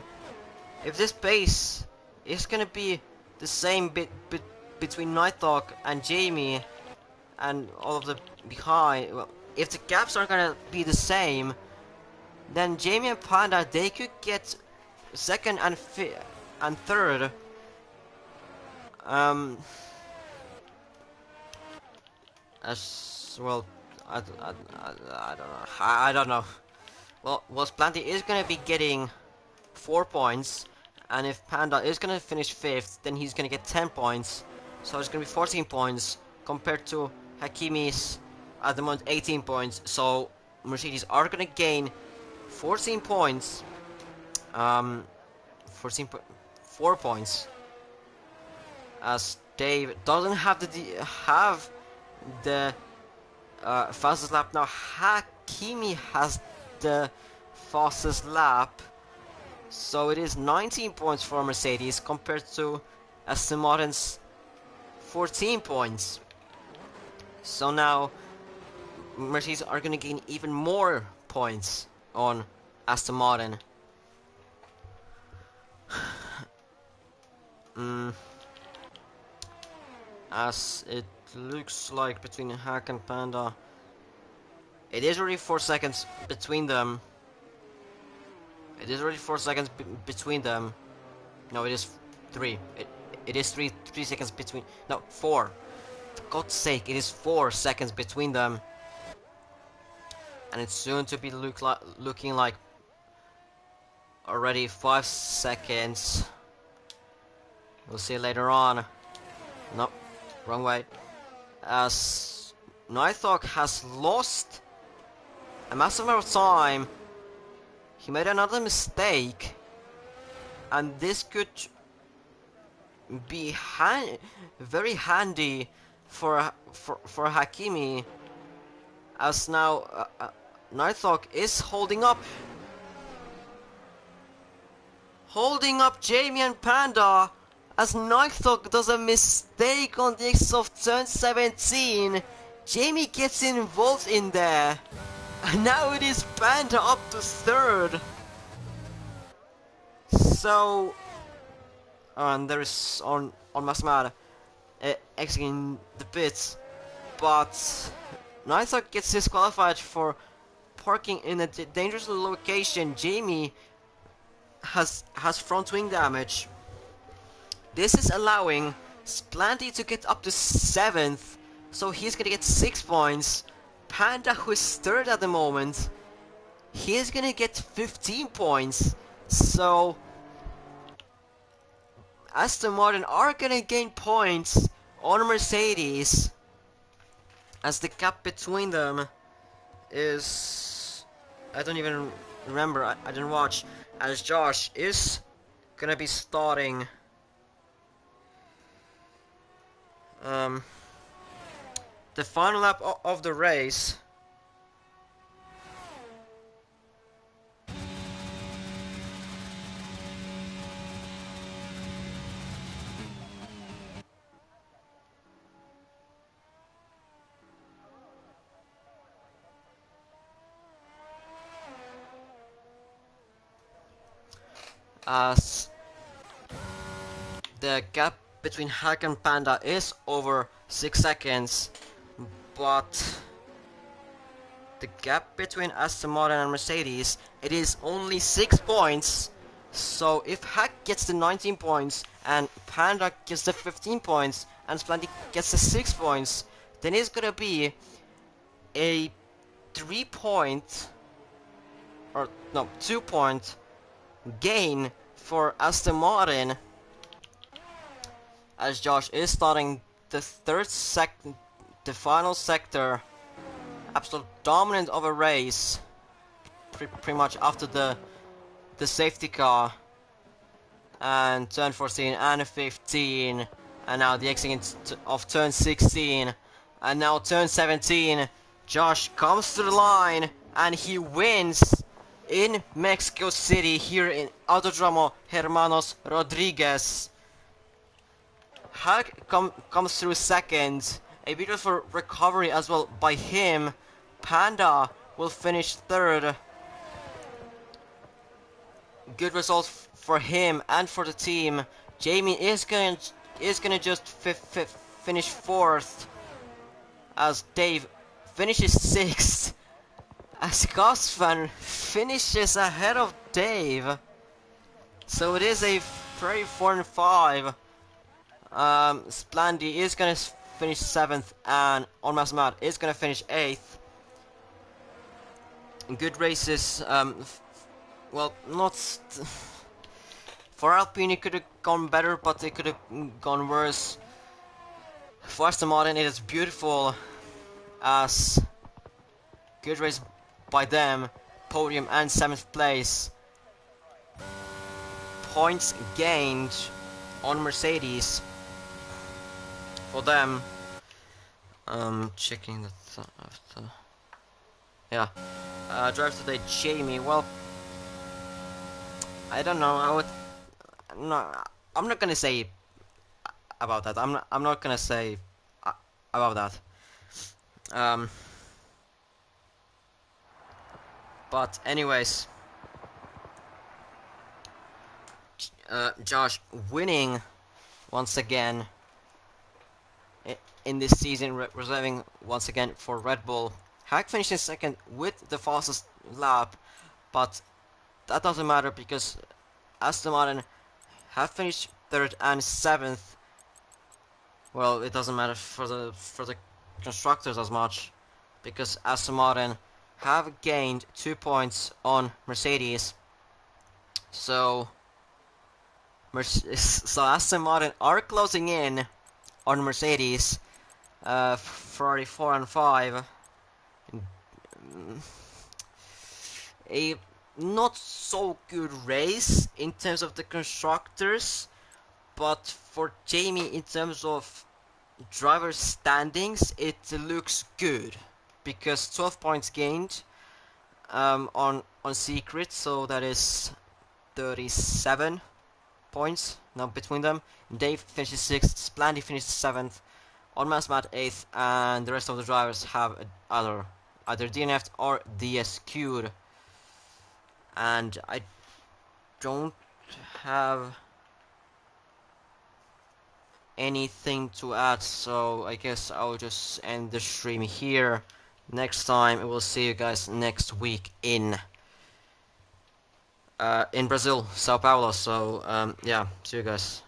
if this pace is gonna be the same between Nighthawk and Jamie and all of the behind, well, if the gaps are gonna be the same, then Jamie and Panda, they could get second and third. As well, I don't know. I don't know. Well, Splanty is gonna be getting 4 points, and if Panda is gonna finish 5th, then he's gonna get 10 points. So it's gonna be 14 points compared to Hakimi's at the moment 18 points. So Mercedes are gonna gain 14 points. 4 points. As Dave doesn't have the fastest lap now. Hakimi has the fastest lap, so it is 19 points for Mercedes compared to Aston Martin's 14 points. So now Mercedes are going to gain even more points on Aston Martin. As it looks like between Hack and Panda, it is already 4 seconds between them. It is already 4 seconds between them. No, it is 3. It is 3 seconds between. No, 4. For God's sake, it is 4 seconds between them. And it's soon to be looking like already 5 seconds. We'll see later on. Nope, wrong way. As Nighthawk has lost a massive amount of time. He made another mistake, and this could be very handy for Hakimi, as now Nighthawk is holding up Jamie and Panda, as Nighthawk does a mistake on the exit of turn 17. Jamie gets involved in there. And now it is Panda up to 3rd. So, and there is on Masmada exiting the pits, but Nighthawk gets disqualified for parking in a dangerous location. Jamie has front wing damage. This is allowing Splanty to get up to 7th, so he's gonna get 6 points. Panda, who is 3rd at the moment, he's gonna get 15 points. So Aston Martin are gonna gain points on Mercedes, as the gap between them is, I don't even remember, I didn't watch, as Josh is gonna be starting um, the final lap of the race. As the gap between Hack and Panda is over 6 seconds, but the gap between Aston Martin and Mercedes, it is only 6 points. So if Hack gets the 19 points and Panda gets the 15 points and Splendid gets the 6 points, then it's gonna be a 3 point, or no, 2 point gain for Aston Martin, as Josh is starting the the final sector. Absolute dominant of a race, pretty much after the safety car, and turn 14 and 15, and now the exit of turn 16, and now turn 17. Josh comes to the line and he wins in Mexico City, here in Autodromo Hermanos Rodriguez. Hack comes through second. A beautiful recovery as well by him. Panda will finish third. Good result for him and for the team. Jamie is gonna just finish fourth, as Dave finishes sixth. As Gosvan finishes ahead of Dave. So it is a very 4 and 5. Splandy is gonna finish 7th, and On Matt is gonna finish 8th. Good races. Well, not for Alpine. It could have gone better, but it could have gone worse. For Aston Martin, it is beautiful, as good race by them. Podium and 7th place. Points gained on Mercedes for them. Checking the yeah. Drive today, Jamie. Well, I don't know. I'm not gonna say about that. I'm not gonna say about that. But anyways, Josh winning once again in this season, reserving once again for Red Bull. Hack finished in second with the fastest lap, but that doesn't matter because Aston Martin have finished third and 7th. Well, it doesn't matter for the constructors as much, because Aston Martin have gained 2 points on Mercedes. So Aston Martin are closing in on Mercedes. Ferrari 4 and 5. A not so good race in terms of the constructors, but for Jamie in terms of driver standings, it looks good, because 12 points gained on Secret, so that is 37 points now between them. Dave finishes 6th, Splandy finishes 7th, On Mass Matt 8th, and the rest of the drivers have either DNF'd or DSQ'd. And I don't have anything to add, so I guess I'll just end the stream here. Next time, we'll see you guys next week in Brazil, Sao Paulo. So yeah, see you guys.